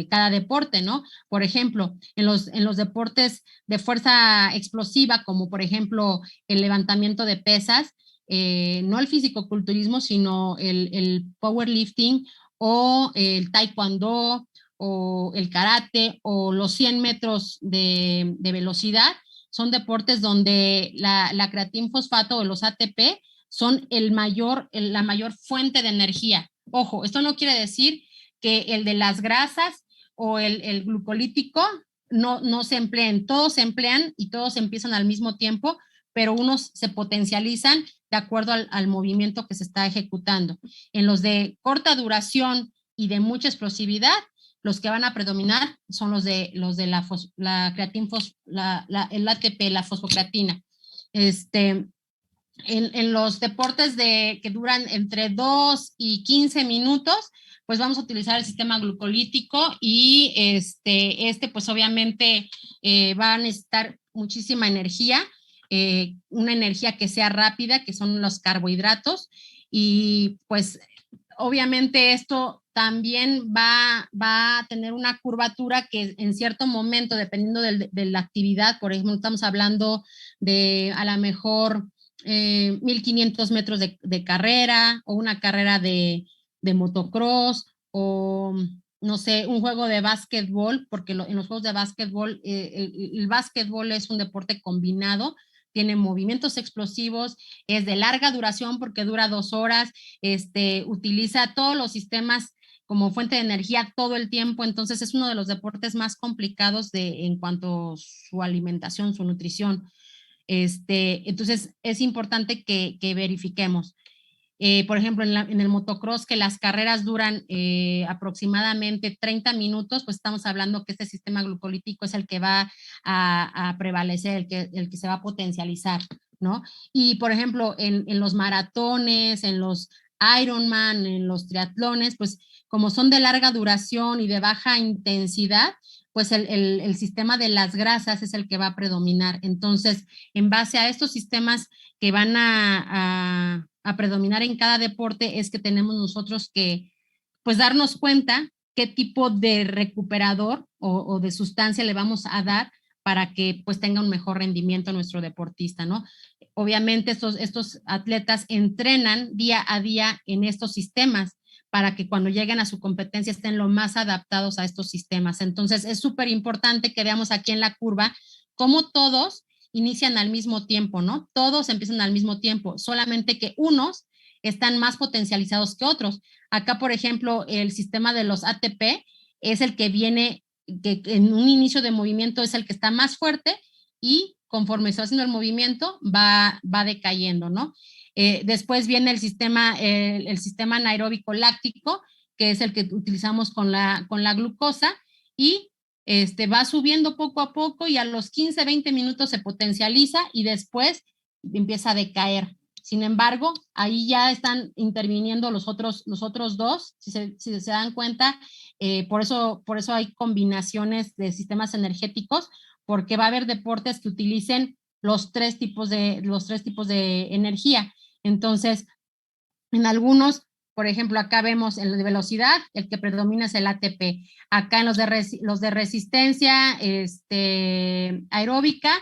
cada deporte, ¿no? Por ejemplo, en los deportes de fuerza explosiva, como por ejemplo el levantamiento de pesas, no el fisicoculturismo, sino el powerlifting o el taekwondo o el karate o los 100 metros de velocidad, son deportes donde la creatinfosfato o los ATP son la mayor fuente de energía. Ojo, esto no quiere decir que el de las grasas o el glucolítico no se empleen, todos se emplean y todos empiezan al mismo tiempo, pero unos se potencializan de acuerdo al movimiento que se está ejecutando. En los de corta duración y de mucha explosividad, los que van a predominar son los de la creatinfos, el ATP, la fosfocreatina. En los deportes que duran entre 2 y 15 minutos, pues vamos a utilizar el sistema glucolítico y pues obviamente va a necesitar muchísima energía, una energía que sea rápida, que son los carbohidratos, y pues obviamente esto también va a tener una curvatura que en cierto momento, dependiendo de la actividad, por ejemplo, estamos hablando de a lo mejor 1500 metros de carrera o una carrera de motocross o no sé, un juego de básquetbol, porque en los juegos de básquetbol, el básquetbol es un deporte combinado, tiene movimientos explosivos, es de larga duración porque dura 2 horas, utiliza todos los sistemas como fuente de energía todo el tiempo, entonces es uno de los deportes más complicados en cuanto a su alimentación, su nutrición. Entonces es importante que verifiquemos. Por ejemplo, en el motocross, que las carreras duran aproximadamente 30 minutos, pues estamos hablando que este sistema glucolítico es el que va a prevalecer, el que se va a potencializar, ¿no? Y, por ejemplo, en los maratones, en los Ironman, en los triatlones, pues como son de larga duración y de baja intensidad, pues el sistema de las grasas es el que va a predominar. Entonces, en base a estos sistemas que van a predominar en cada deporte, es que tenemos nosotros que, pues, darnos cuenta qué tipo de recuperador o de sustancia le vamos a dar para que pues tenga un mejor rendimiento nuestro deportista, ¿no? Obviamente estos atletas entrenan día a día en estos sistemas para que cuando lleguen a su competencia estén lo más adaptados a estos sistemas. Entonces es súper importante que veamos aquí en la curva cómo todos inician al mismo tiempo, ¿no? Todos empiezan al mismo tiempo, solamente que unos están más potencializados que otros. Acá, por ejemplo, el sistema de los ATP es el que viene, que en un inicio de movimiento es el que está más fuerte y conforme se va haciendo el movimiento va decayendo, ¿no? Después viene el sistema anaeróbico láctico, que es el que utilizamos con la glucosa, y va subiendo poco a poco y a los 15, 20 minutos se potencializa y después empieza a decaer. Sin embargo, ahí ya están interviniendo los otros dos, si se dan cuenta, por eso hay combinaciones de sistemas energéticos, porque va a haber deportes que utilicen los tres tipos de energía. Entonces, en algunos, por ejemplo, acá vemos el de velocidad, el que predomina es el ATP. Acá en los de resistencia aeróbica,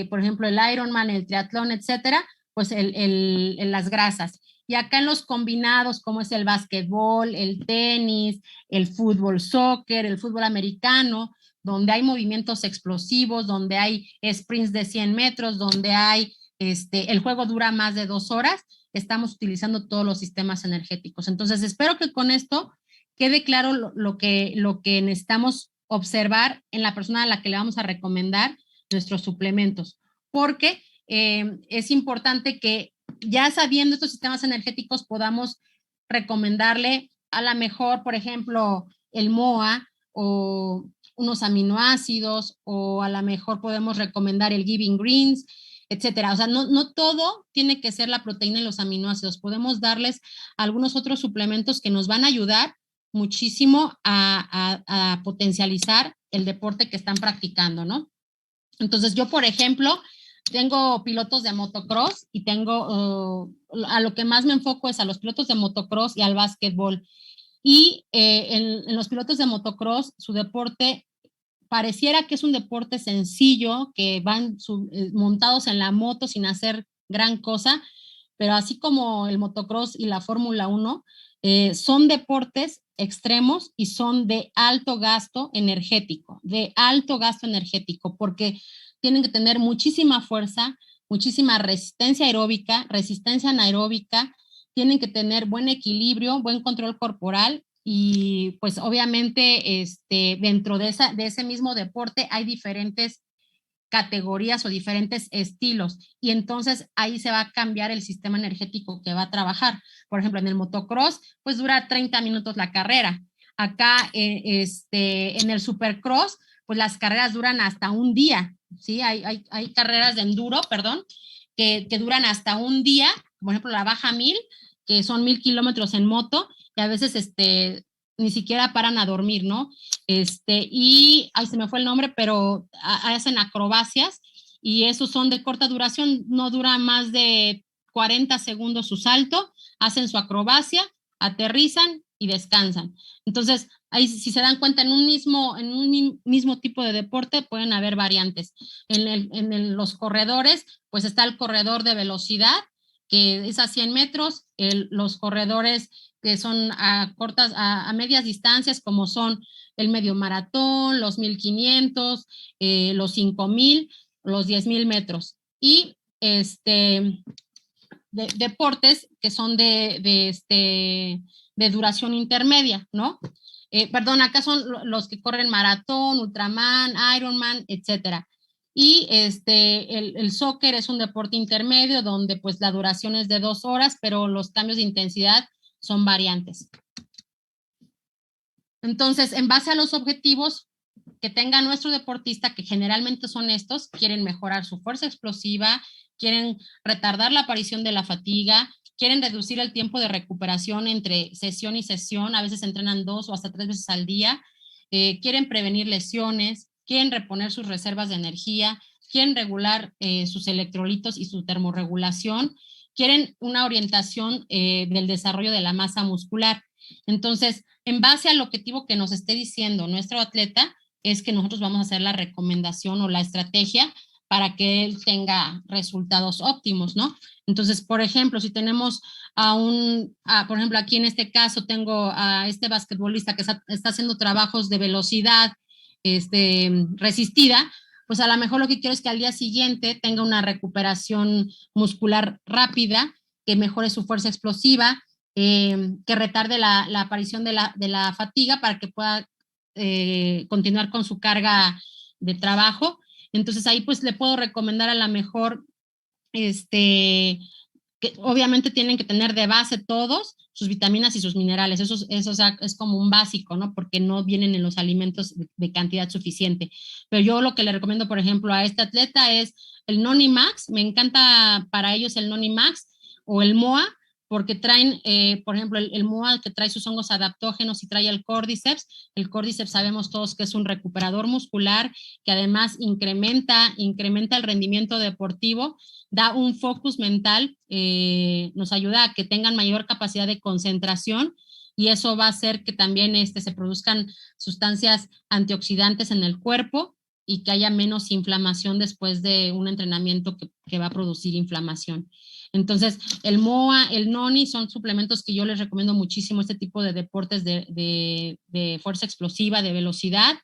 por ejemplo, el Ironman, el triatlón, etcétera, pues las grasas. Y acá en los combinados, como es el básquetbol, el tenis, el fútbol soccer, el fútbol americano, donde hay movimientos explosivos, donde hay sprints de 100 metros, donde hay, el juego dura más de 2 horas, estamos utilizando todos los sistemas energéticos. Entonces, espero que con esto quede claro lo que necesitamos observar en la persona a la que le vamos a recomendar nuestros suplementos, porque es importante que ya sabiendo estos sistemas energéticos podamos recomendarle a la mejor, por ejemplo, el MOA o unos aminoácidos, o a lo mejor podemos recomendar el Giving Greens, etcétera. O sea, no todo tiene que ser la proteína y los aminoácidos. Podemos darles algunos otros suplementos que nos van a ayudar muchísimo a potencializar el deporte que están practicando, ¿no? Entonces, yo, por ejemplo, tengo pilotos de motocross y a lo que más me enfoco es a los pilotos de motocross y al básquetbol. Y en los pilotos de motocross, su deporte pareciera que es un deporte sencillo, que van montados en la moto sin hacer gran cosa, pero así como el motocross y la Fórmula 1, son deportes extremos y son de alto gasto energético, porque tienen que tener muchísima fuerza, muchísima resistencia aeróbica, resistencia anaeróbica, tienen que tener buen equilibrio, buen control corporal, y pues obviamente dentro de ese mismo deporte hay diferentes categorías o diferentes estilos, y entonces ahí se va a cambiar el sistema energético que va a trabajar. Por ejemplo, en el motocross pues dura 30 minutos la carrera. Acá en el supercross pues las carreras duran hasta un día, ¿sí? Hay carreras de enduro, perdón, que duran hasta un día, por ejemplo, la Baja 1000, que son 1000 kilómetros en moto, y a veces ni siquiera paran a dormir, ¿no? Y, ay, se me fue el nombre, pero hacen acrobacias, y esos son de corta duración, no dura más de 40 segundos su salto, hacen su acrobacia, aterrizan y descansan. Entonces, ahí si se dan cuenta, en un mismo tipo de deporte pueden haber variantes. Los corredores, pues está el corredor de velocidad, que es a 100 metros, los corredores que son a medias distancias, como son el medio maratón, los 1500, los 5000, los 10,000 metros. Y deportes que son de duración intermedia, ¿no? Perdón, acá son los que corren maratón, ultraman, Ironman, etcétera. Y el soccer es un deporte intermedio donde pues la duración es de 2 horas, pero los cambios de intensidad son variantes. Entonces, en base a los objetivos que tenga nuestro deportista, que generalmente son estos, quieren mejorar su fuerza explosiva, quieren retardar la aparición de la fatiga, quieren reducir el tiempo de recuperación entre sesión y sesión, a veces entrenan 2 o hasta 3 veces al día, quieren prevenir lesiones, quieren reponer sus reservas de energía, quieren regular sus electrolitos y su termorregulación, quieren una orientación del desarrollo de la masa muscular. Entonces, en base al objetivo que nos esté diciendo nuestro atleta, es que nosotros vamos a hacer la recomendación o la estrategia para que él tenga resultados óptimos, ¿no? Entonces, por ejemplo, si tenemos por ejemplo, aquí en este caso tengo a este basquetbolista que está haciendo trabajos de velocidad resistida, pues a lo mejor lo que quiero es que al día siguiente tenga una recuperación muscular rápida, que mejore su fuerza explosiva, que retarde la aparición de la fatiga para que pueda continuar con su carga de trabajo. Entonces ahí pues le puedo recomendar a la mejor, que obviamente tienen que tener de base todos sus vitaminas y sus minerales. Eso es como un básico, ¿no? Porque no vienen en los alimentos de cantidad suficiente. Pero yo lo que le recomiendo, por ejemplo, a este atleta es el Noni Max. Me encanta para ellos el Noni Max o el MOA, porque traen, por ejemplo, el MOA que trae sus hongos adaptógenos y trae el Cordyceps. El Cordyceps sabemos todos que es un recuperador muscular que además incrementa el rendimiento deportivo, da un focus mental, nos ayuda a que tengan mayor capacidad de concentración, y eso va a hacer que también se produzcan sustancias antioxidantes en el cuerpo y que haya menos inflamación después de un entrenamiento que va a producir inflamación. Entonces, el MOA, el NONI son suplementos que yo les recomiendo muchísimo, este tipo de deportes de fuerza explosiva, de velocidad.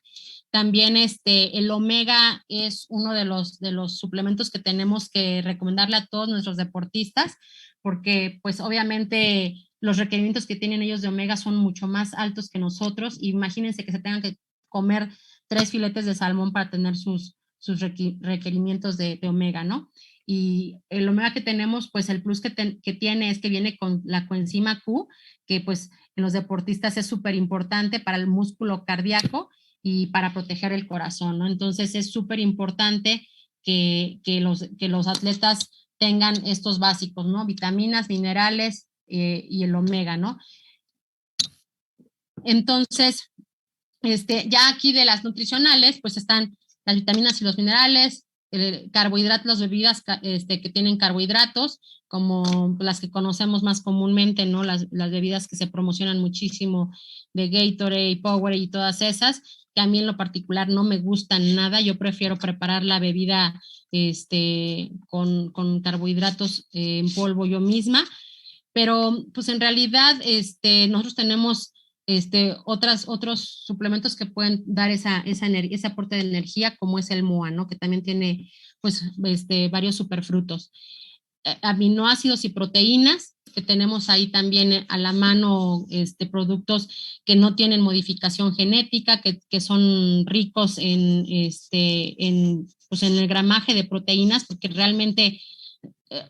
También el omega es uno de los suplementos que tenemos que recomendarle a todos nuestros deportistas, porque pues obviamente los requerimientos que tienen ellos de omega son mucho más altos que nosotros. Imagínense que se tengan que comer 3 filetes de salmón para tener sus requerimientos de omega, ¿no? Y el omega que tenemos, pues el plus que tiene es que viene con la coenzima Q, que pues en los deportistas es súper importante para el músculo cardíaco y para proteger el corazón, ¿no? Entonces es súper importante que los atletas tengan estos básicos, ¿no? Vitaminas, minerales y el omega, ¿no? Entonces, ya aquí de las nutricionales, pues están las vitaminas y los minerales, carbohidratos, las bebidas que tienen carbohidratos, como las que conocemos más comúnmente, ¿no? Las bebidas que se promocionan muchísimo de Gatorade, Powerade y todas esas, que a mí en lo particular no me gustan nada. Yo prefiero preparar la bebida con carbohidratos en polvo yo misma, pero pues en realidad nosotros tenemos otros suplementos que pueden dar ese aporte de energía, como es el MOA, ¿no? Que también tiene pues varios superfrutos. Aminoácidos y proteínas, que tenemos ahí también a la mano productos que no tienen modificación genética, que son ricos pues en el gramaje de proteínas, porque realmente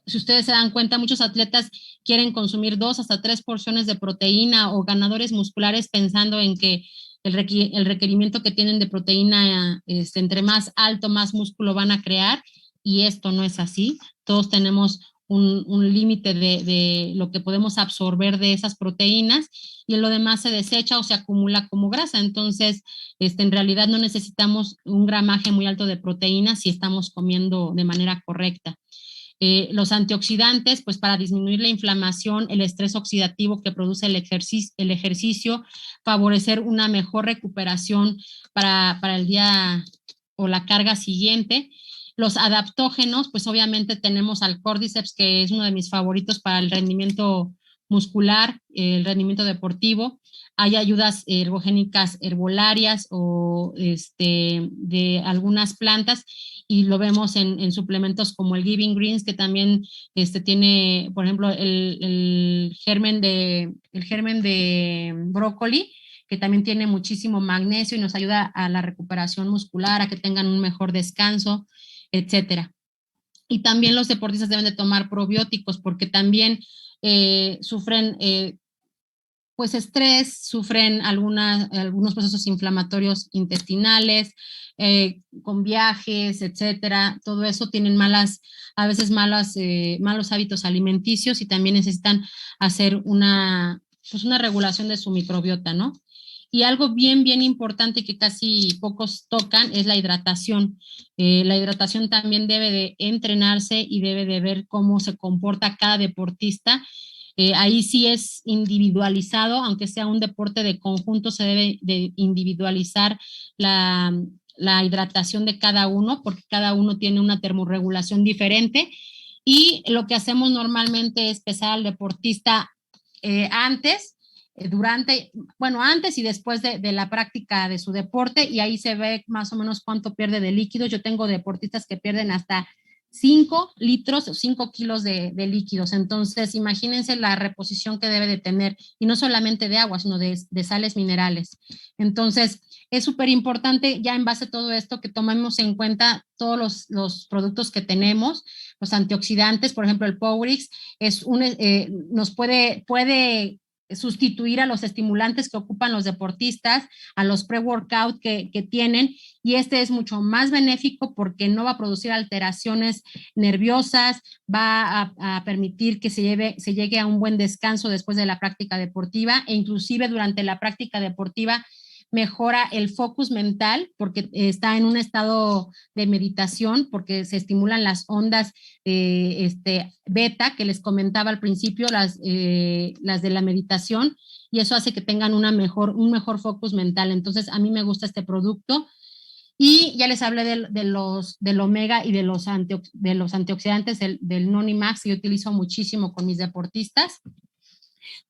si ustedes se dan cuenta, muchos atletas quieren consumir 2 hasta 3 porciones de proteína, o ganadores musculares pensando en que el requerimiento que tienen de proteína, entre más alto, más músculo van a crear, y esto no es así. Todos tenemos un límite de lo que podemos absorber de esas proteínas, y lo demás se desecha o se acumula como grasa. Entonces, en realidad no necesitamos un gramaje muy alto de proteínas si estamos comiendo de manera correcta. Los antioxidantes, pues para disminuir la inflamación, el estrés oxidativo que produce el ejercicio, favorecer una mejor recuperación para el día o la carga siguiente. Los adaptógenos, pues obviamente tenemos al Cordyceps, que es uno de mis favoritos para el rendimiento muscular, el rendimiento deportivo. Hay ayudas ergogénicas herbolarias o de algunas plantas, y lo vemos en suplementos como el Giving Greens, que también tiene, por ejemplo, el germen de brócoli, que también tiene muchísimo magnesio y nos ayuda a la recuperación muscular, a que tengan un mejor descanso, etcétera. Y también los deportistas deben de tomar probióticos, porque también sufren pues estrés, sufren algunos procesos inflamatorios intestinales, con viajes, etcétera. Todo eso tienen a veces malos hábitos alimenticios, y también necesitan hacer pues una regulación de su microbiota, ¿no? Y algo bien, bien importante que casi pocos tocan es la hidratación. La hidratación también debe de entrenarse y debe de ver cómo se comporta cada deportista. Ahí sí es individualizado, aunque sea un deporte de conjunto, se debe de individualizar la, la hidratación de cada uno, porque cada uno tiene una termorregulación diferente. Y lo que hacemos normalmente es pesar al deportista antes, antes y después de la práctica de su deporte, y ahí se ve más o menos cuánto pierde de líquidos. Yo tengo deportistas que pierden hasta 5 litros o 5 kilos de líquidos. Entonces, imagínense la reposición que debe de tener, y no solamente de agua, sino de sales minerales. Entonces, es súper importante ya en base a todo esto que tomemos en cuenta todos los productos que tenemos, los antioxidantes. Por ejemplo, el Powerix nos puede sustituir a los estimulantes que ocupan los deportistas, a los pre-workout que tienen, y este es mucho más benéfico porque no va a producir alteraciones nerviosas, va a permitir que se llegue a un buen descanso después de la práctica deportiva, e inclusive durante la práctica deportiva mejora el focus mental porque está en un estado de meditación, porque se estimulan las ondas beta que les comentaba al principio, las de la meditación, y eso hace que tengan un mejor focus mental. Entonces, a mí me gusta este producto. Y ya les hablé del omega y de los antioxidantes, del Nonimax, que yo utilizo muchísimo con mis deportistas.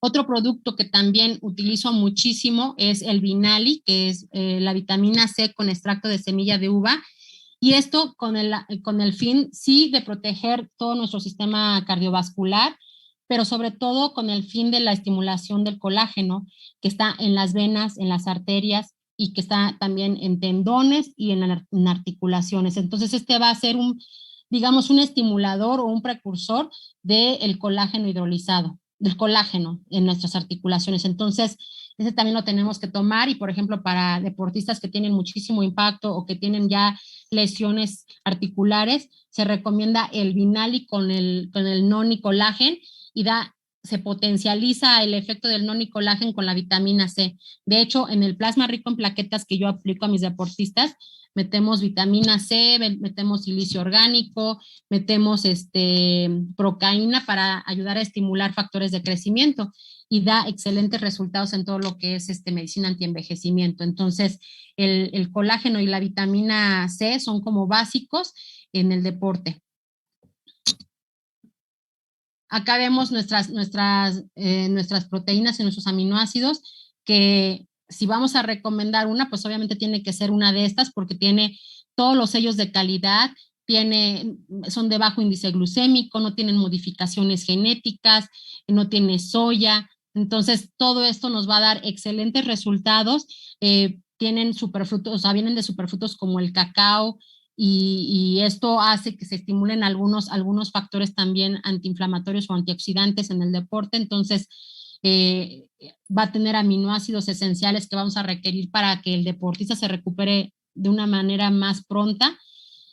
Otro producto que también utilizo muchísimo es el Vinali, que es la vitamina C con extracto de semilla de uva. Y esto con el fin, sí, de proteger todo nuestro sistema cardiovascular, pero sobre todo con el fin de la estimulación del colágeno, que está en las venas, en las arterias, y que está también en tendones y en articulaciones. Entonces, este va a ser digamos, un estimulador o un precursor del colágeno hidrolizado, del colágeno en nuestras articulaciones. Entonces, ese también lo tenemos que tomar, y por ejemplo, para deportistas que tienen muchísimo impacto o que tienen ya lesiones articulares, se recomienda el Vinali con el non-nicolagen, y se potencializa el efecto del non-nicolagen con la vitamina C. De hecho, en el plasma rico en plaquetas que yo aplico a mis deportistas, metemos vitamina C, metemos silicio orgánico, metemos procaína para ayudar a estimular factores de crecimiento, y da excelentes resultados en todo lo que es medicina antienvejecimiento. Entonces, el colágeno y la vitamina C son como básicos en el deporte. Acá vemos nuestras proteínas y nuestros aminoácidos, que si vamos a recomendar una, pues obviamente tiene que ser una de estas, porque tiene todos los sellos de calidad, son de bajo índice glucémico, no tienen modificaciones genéticas, no tiene soya. Entonces, todo esto nos va a dar excelentes resultados. Tienen superfrutos, o sea, vienen de superfrutos como el cacao, y esto hace que se estimulen algunos factores también antiinflamatorios o antioxidantes en el deporte. Entonces, va a tener aminoácidos esenciales que vamos a requerir para que el deportista se recupere de una manera más pronta.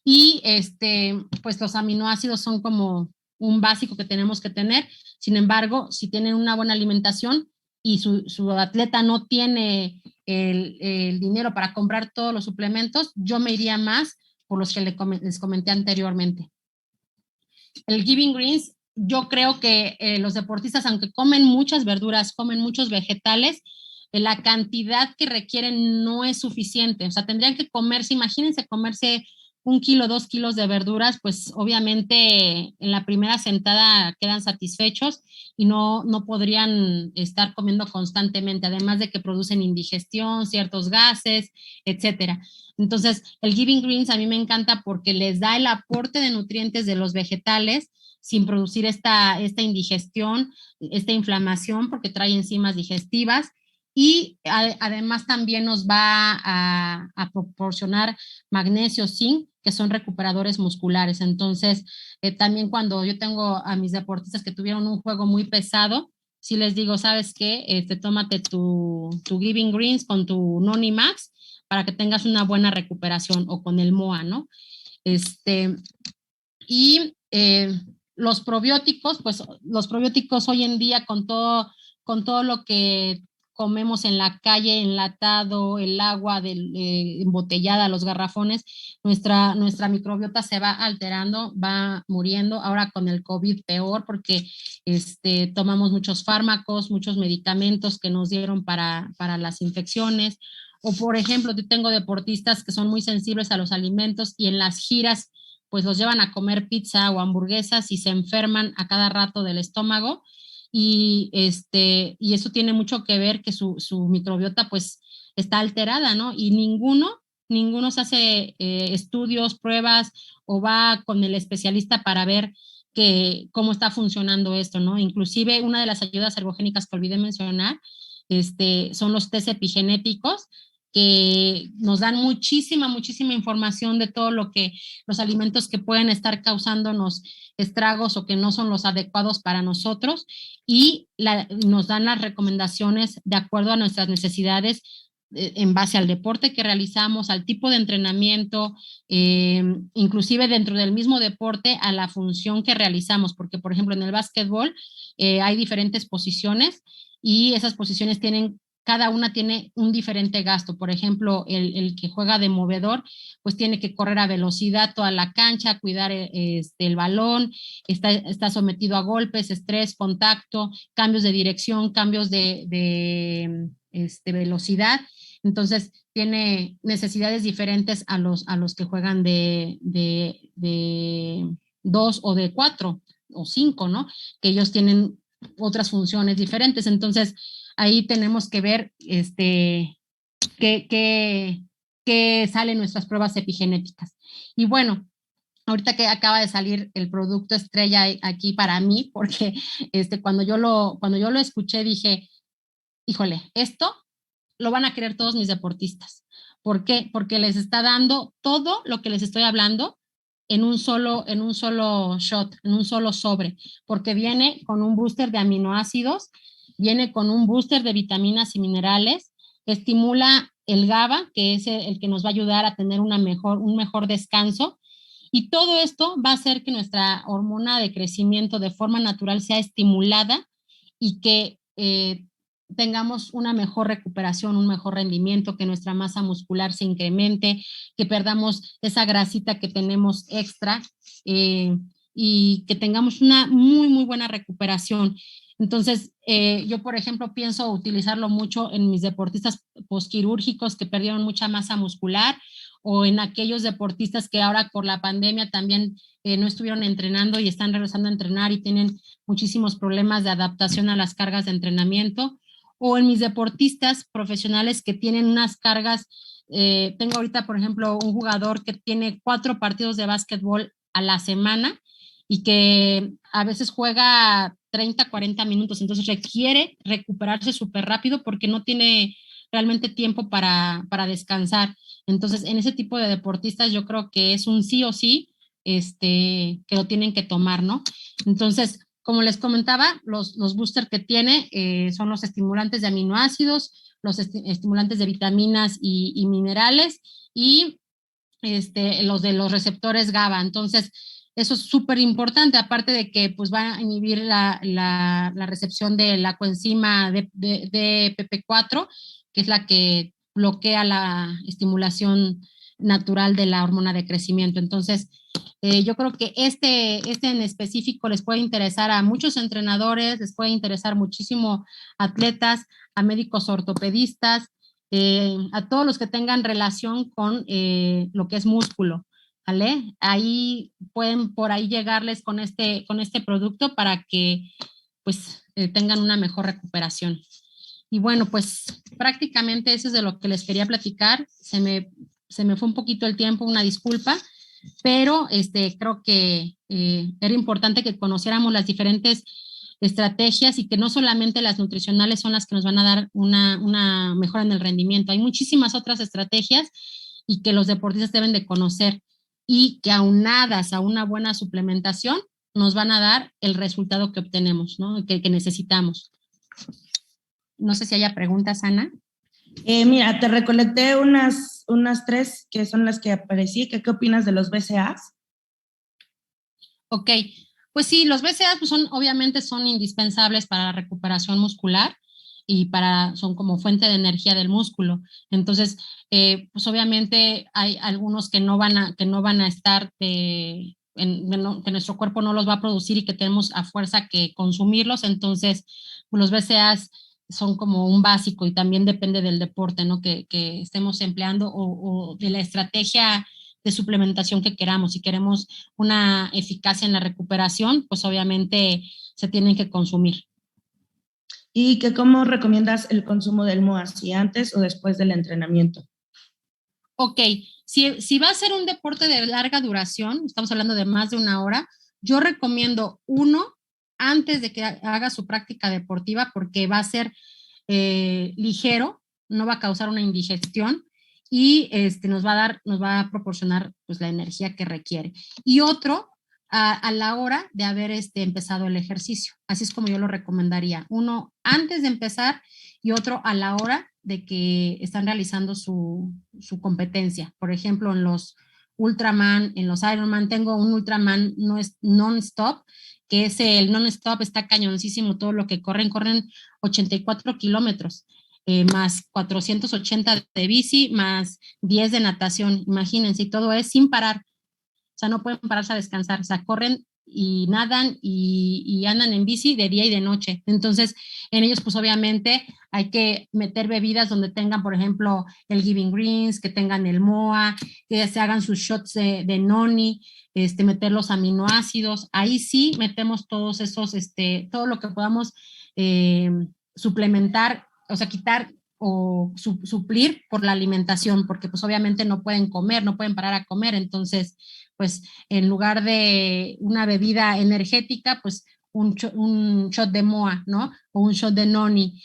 Y pues los aminoácidos son como un básico que tenemos que tener. Sin embargo, si tienen una buena alimentación y su atleta no tiene el dinero para comprar todos los suplementos, yo me iría más por los que les comenté anteriormente. El Giving Greens, yo creo que los deportistas, aunque comen muchas verduras, comen muchos vegetales, la cantidad que requieren no es suficiente. O sea, tendrían que comerse, imagínense comerse 1 kilo, 2 kilos de verduras, pues obviamente en la primera sentada quedan satisfechos y no podrían estar comiendo constantemente, además de que producen indigestión, ciertos gases, etcétera. Entonces, el Giving Greens a mí me encanta porque les da el aporte de nutrientes de los vegetales sin producir esta indigestión, esta inflamación, porque trae enzimas digestivas y además también nos va a proporcionar magnesio, zinc, que son recuperadores musculares. Entonces, también cuando yo tengo a mis deportistas que tuvieron un juego muy pesado, si les digo, ¿sabes qué? Tómate tu Giving Greens con tu Noni Max para que tengas una buena recuperación o con el MOA, ¿no? Y los probióticos, pues los probióticos hoy en día con todo lo que comemos en la calle, enlatado, el agua embotellada, los garrafones, nuestra microbiota se va alterando, va muriendo. Ahora con el COVID peor porque tomamos muchos fármacos, muchos medicamentos que nos dieron para las infecciones. O por ejemplo, yo tengo deportistas que son muy sensibles a los alimentos y en las giras pues los llevan a comer pizza o hamburguesas y se enferman a cada rato del estómago y eso tiene mucho que ver que su microbiota pues está alterada, ¿no? Y ninguno se hace estudios, pruebas o va con el especialista para ver cómo está funcionando esto, ¿no? Inclusive una de las ayudas ergogénicas que olvidé mencionar, son los test epigenéticos que nos dan muchísima información de todo lo que los alimentos que pueden estar causándonos estragos o que no son los adecuados para nosotros y nos dan las recomendaciones de acuerdo a nuestras necesidades en base al deporte que realizamos, al tipo de entrenamiento, inclusive dentro del mismo deporte a la función que realizamos, porque por ejemplo en el básquetbol hay diferentes posiciones y esas posiciones cada una tiene un diferente gasto. Por ejemplo, el que juega de movedor, pues tiene que correr a velocidad toda la cancha, cuidar el balón, está sometido a golpes, estrés, contacto, cambios de dirección, cambios de velocidad. Entonces, tiene necesidades diferentes a los que juegan de 2 o de 4 o 5, ¿no? Que ellos tienen otras funciones diferentes. Entonces, ahí tenemos que ver qué salen nuestras pruebas epigenéticas. Y bueno, ahorita que acaba de salir el producto estrella aquí para mí, porque cuando yo lo escuché dije, híjole, esto lo van a querer todos mis deportistas. ¿Por qué? Porque les está dando todo lo que les estoy hablando en un solo shot, en un solo sobre, porque viene con un booster de aminoácidos, viene con un booster de vitaminas y minerales, estimula el GABA, que es el que nos va a ayudar a tener un mejor descanso, y todo esto va a hacer que nuestra hormona de crecimiento de forma natural sea estimulada y que tengamos una mejor recuperación, un mejor rendimiento, que nuestra masa muscular se incremente, que perdamos esa grasita que tenemos extra y que tengamos una muy buena recuperación. Entonces, yo, por ejemplo, pienso utilizarlo mucho en mis deportistas posquirúrgicos que perdieron mucha masa muscular o en aquellos deportistas que ahora por la pandemia también no estuvieron entrenando y están regresando a entrenar y tienen muchísimos problemas de adaptación a las cargas de entrenamiento, o en mis deportistas profesionales que tienen unas cargas. Tengo ahorita, por ejemplo, un jugador que tiene 4 partidos de básquetbol a la semana y que a veces juega 30, 40 minutos, entonces requiere recuperarse súper rápido porque no tiene realmente tiempo para descansar. Entonces, en ese tipo de deportistas yo creo que es un sí o sí que lo tienen que tomar, ¿no? Entonces, como les comentaba, los boosters que tiene son los estimulantes de aminoácidos, los estimulantes de vitaminas y minerales y los de los receptores GABA. Entonces, eso es súper importante, aparte de que pues, va a inhibir la recepción de la coenzima de PP4, que es la que bloquea la estimulación natural de la hormona de crecimiento. Entonces, yo creo que este en específico les puede interesar a muchos entrenadores, les puede interesar muchísimo a atletas, a médicos ortopedistas, a todos los que tengan relación con lo que es músculo, ¿vale? Ahí pueden por ahí llegarles con este producto para que pues tengan una mejor recuperación. Y bueno, pues prácticamente eso es de lo que les quería platicar. Se me fue un poquito el tiempo, una disculpa, pero creo que era importante que conociéramos las diferentes estrategias y que no solamente las nutricionales son las que nos van a dar una mejora en el rendimiento. Hay muchísimas otras estrategias y que los deportistas deben de conocer y que aunadas a una buena suplementación nos van a dar el resultado que obtenemos, ¿no? Que necesitamos. No sé si haya preguntas, Ana. Mira, te recolecté unas 3 que son las que aparecí. ¿Qué opinas de los BCAAs? Ok, pues sí, los BCAAs pues obviamente son indispensables para la recuperación muscular y son como fuente de energía del músculo. Entonces, pues obviamente hay algunos que no van a estar que nuestro cuerpo no los va a producir y que tenemos a fuerza que consumirlos. Entonces, pues los BCAAs son como un básico y también depende del deporte, ¿no? Que estemos empleando o de la estrategia de suplementación que queramos. Si queremos una eficacia en la recuperación, pues obviamente se tienen que consumir. ¿Y cómo recomiendas el consumo del MOA, si antes o después del entrenamiento? Ok, si va a ser un deporte de larga duración, estamos hablando de más de 1 hora, yo recomiendo uno antes de que haga su práctica deportiva porque va a ser ligero, no va a causar una indigestión y nos va a proporcionar pues, la energía que requiere. Y otro a la hora de haber empezado el ejercicio. Así es como yo lo recomendaría. Uno antes de empezar y otro a la hora de que están realizando su competencia. Por ejemplo, en los Ultraman, en los Ironman, tengo un Ultraman non-stop, que es el non-stop, está cañoncísimo todo lo que corren 84 kilómetros, más 480 de bici, más 10 de natación, imagínense, y todo es sin parar, o sea, no pueden pararse a descansar, o sea, corren y nadan y andan en bici de día y de noche. Entonces, en ellos, pues obviamente hay que meter bebidas donde tengan, por ejemplo, el Giving Greens, que tengan el MOA, que se hagan sus shots de noni, meter los aminoácidos. Ahí sí metemos todos esos, todo lo que podamos suplementar, o sea, quitar o suplir por la alimentación, porque pues obviamente no pueden comer, no pueden parar a comer, entonces pues en lugar de una bebida energética, pues un shot de MOA, ¿no? O un shot de noni,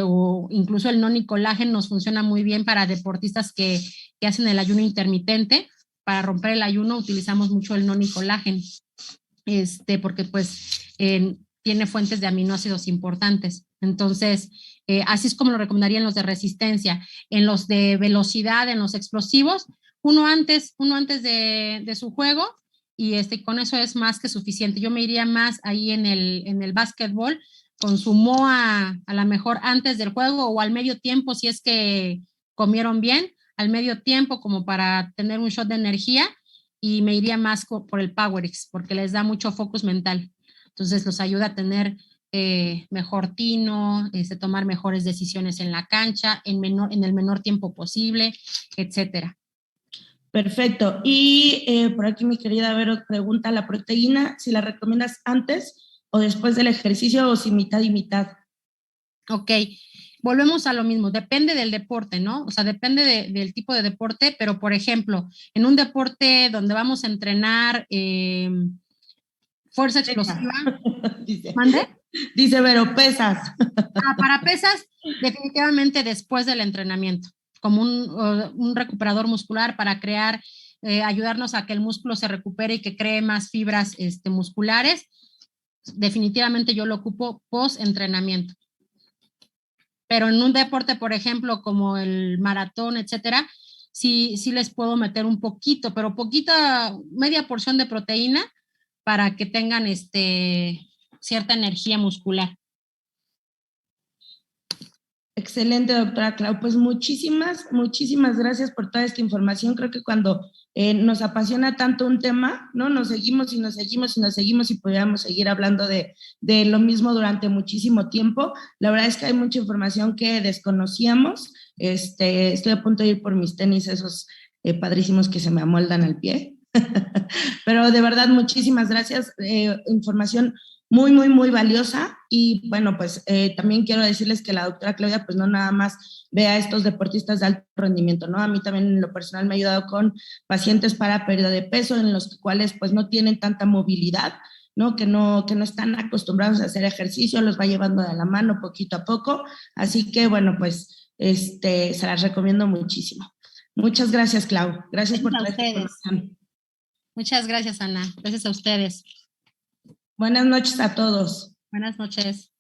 o incluso el noni colágeno nos funciona muy bien para deportistas que hacen el ayuno intermitente. Para romper el ayuno utilizamos mucho el noni colágeno, porque pues tiene fuentes de aminoácidos importantes. Entonces, así es como lo recomendaría en los de resistencia. En los de velocidad, en los explosivos, uno antes de su juego y con eso es más que suficiente. Yo me iría más ahí en el básquetbol con su MOA a lo mejor antes del juego o al medio tiempo si es que comieron bien, al medio tiempo como para tener un shot de energía y me iría más por el PowerX porque les da mucho focus mental. Entonces los ayuda a tener mejor tino, tomar mejores decisiones en la cancha, en el menor tiempo posible, etcétera. Perfecto. Y por aquí mi querida Vero pregunta, ¿la proteína si la recomiendas antes o después del ejercicio o si mitad y mitad? Ok, volvemos a lo mismo, depende del deporte, ¿no? O sea, depende del tipo de deporte, pero por ejemplo, en un deporte donde vamos a entrenar fuerza explosiva, ¿mande? Dice Vero, pesas. Para pesas, definitivamente después del entrenamiento, como un recuperador muscular para crear, ayudarnos a que el músculo se recupere y que cree más fibras musculares. definitivamente yo lo ocupo post-entrenamiento. Pero en un deporte, por ejemplo, como el maratón, etcétera, sí les puedo meter un poquito, pero poquita, media porción de proteína para que tengan cierta energía muscular. Excelente, doctora Clau. Pues muchísimas gracias por toda esta información. Creo que cuando nos apasiona tanto un tema, ¿no? Nos seguimos y nos seguimos y nos seguimos y podríamos seguir hablando de lo mismo durante muchísimo tiempo. La verdad es que hay mucha información que desconocíamos. Estoy a punto de ir por mis tenis, esos padrísimos que se me amoldan al pie. Pero de verdad, muchísimas gracias. Información muy valiosa. Y bueno, pues también quiero decirles que la doctora Claudia pues no nada más ve a estos deportistas de alto rendimiento, ¿no? A mí también en lo personal me ha ayudado con pacientes para pérdida de peso, en los cuales pues no tienen tanta movilidad, ¿no? Que no están acostumbrados a hacer ejercicio, los va llevando de la mano poquito a poco. Así que bueno, pues se las recomiendo muchísimo. Muchas gracias, Clau. Gracias por toda esta información. Muchas gracias, Ana. Gracias a ustedes. Buenas noches a todos. Buenas noches.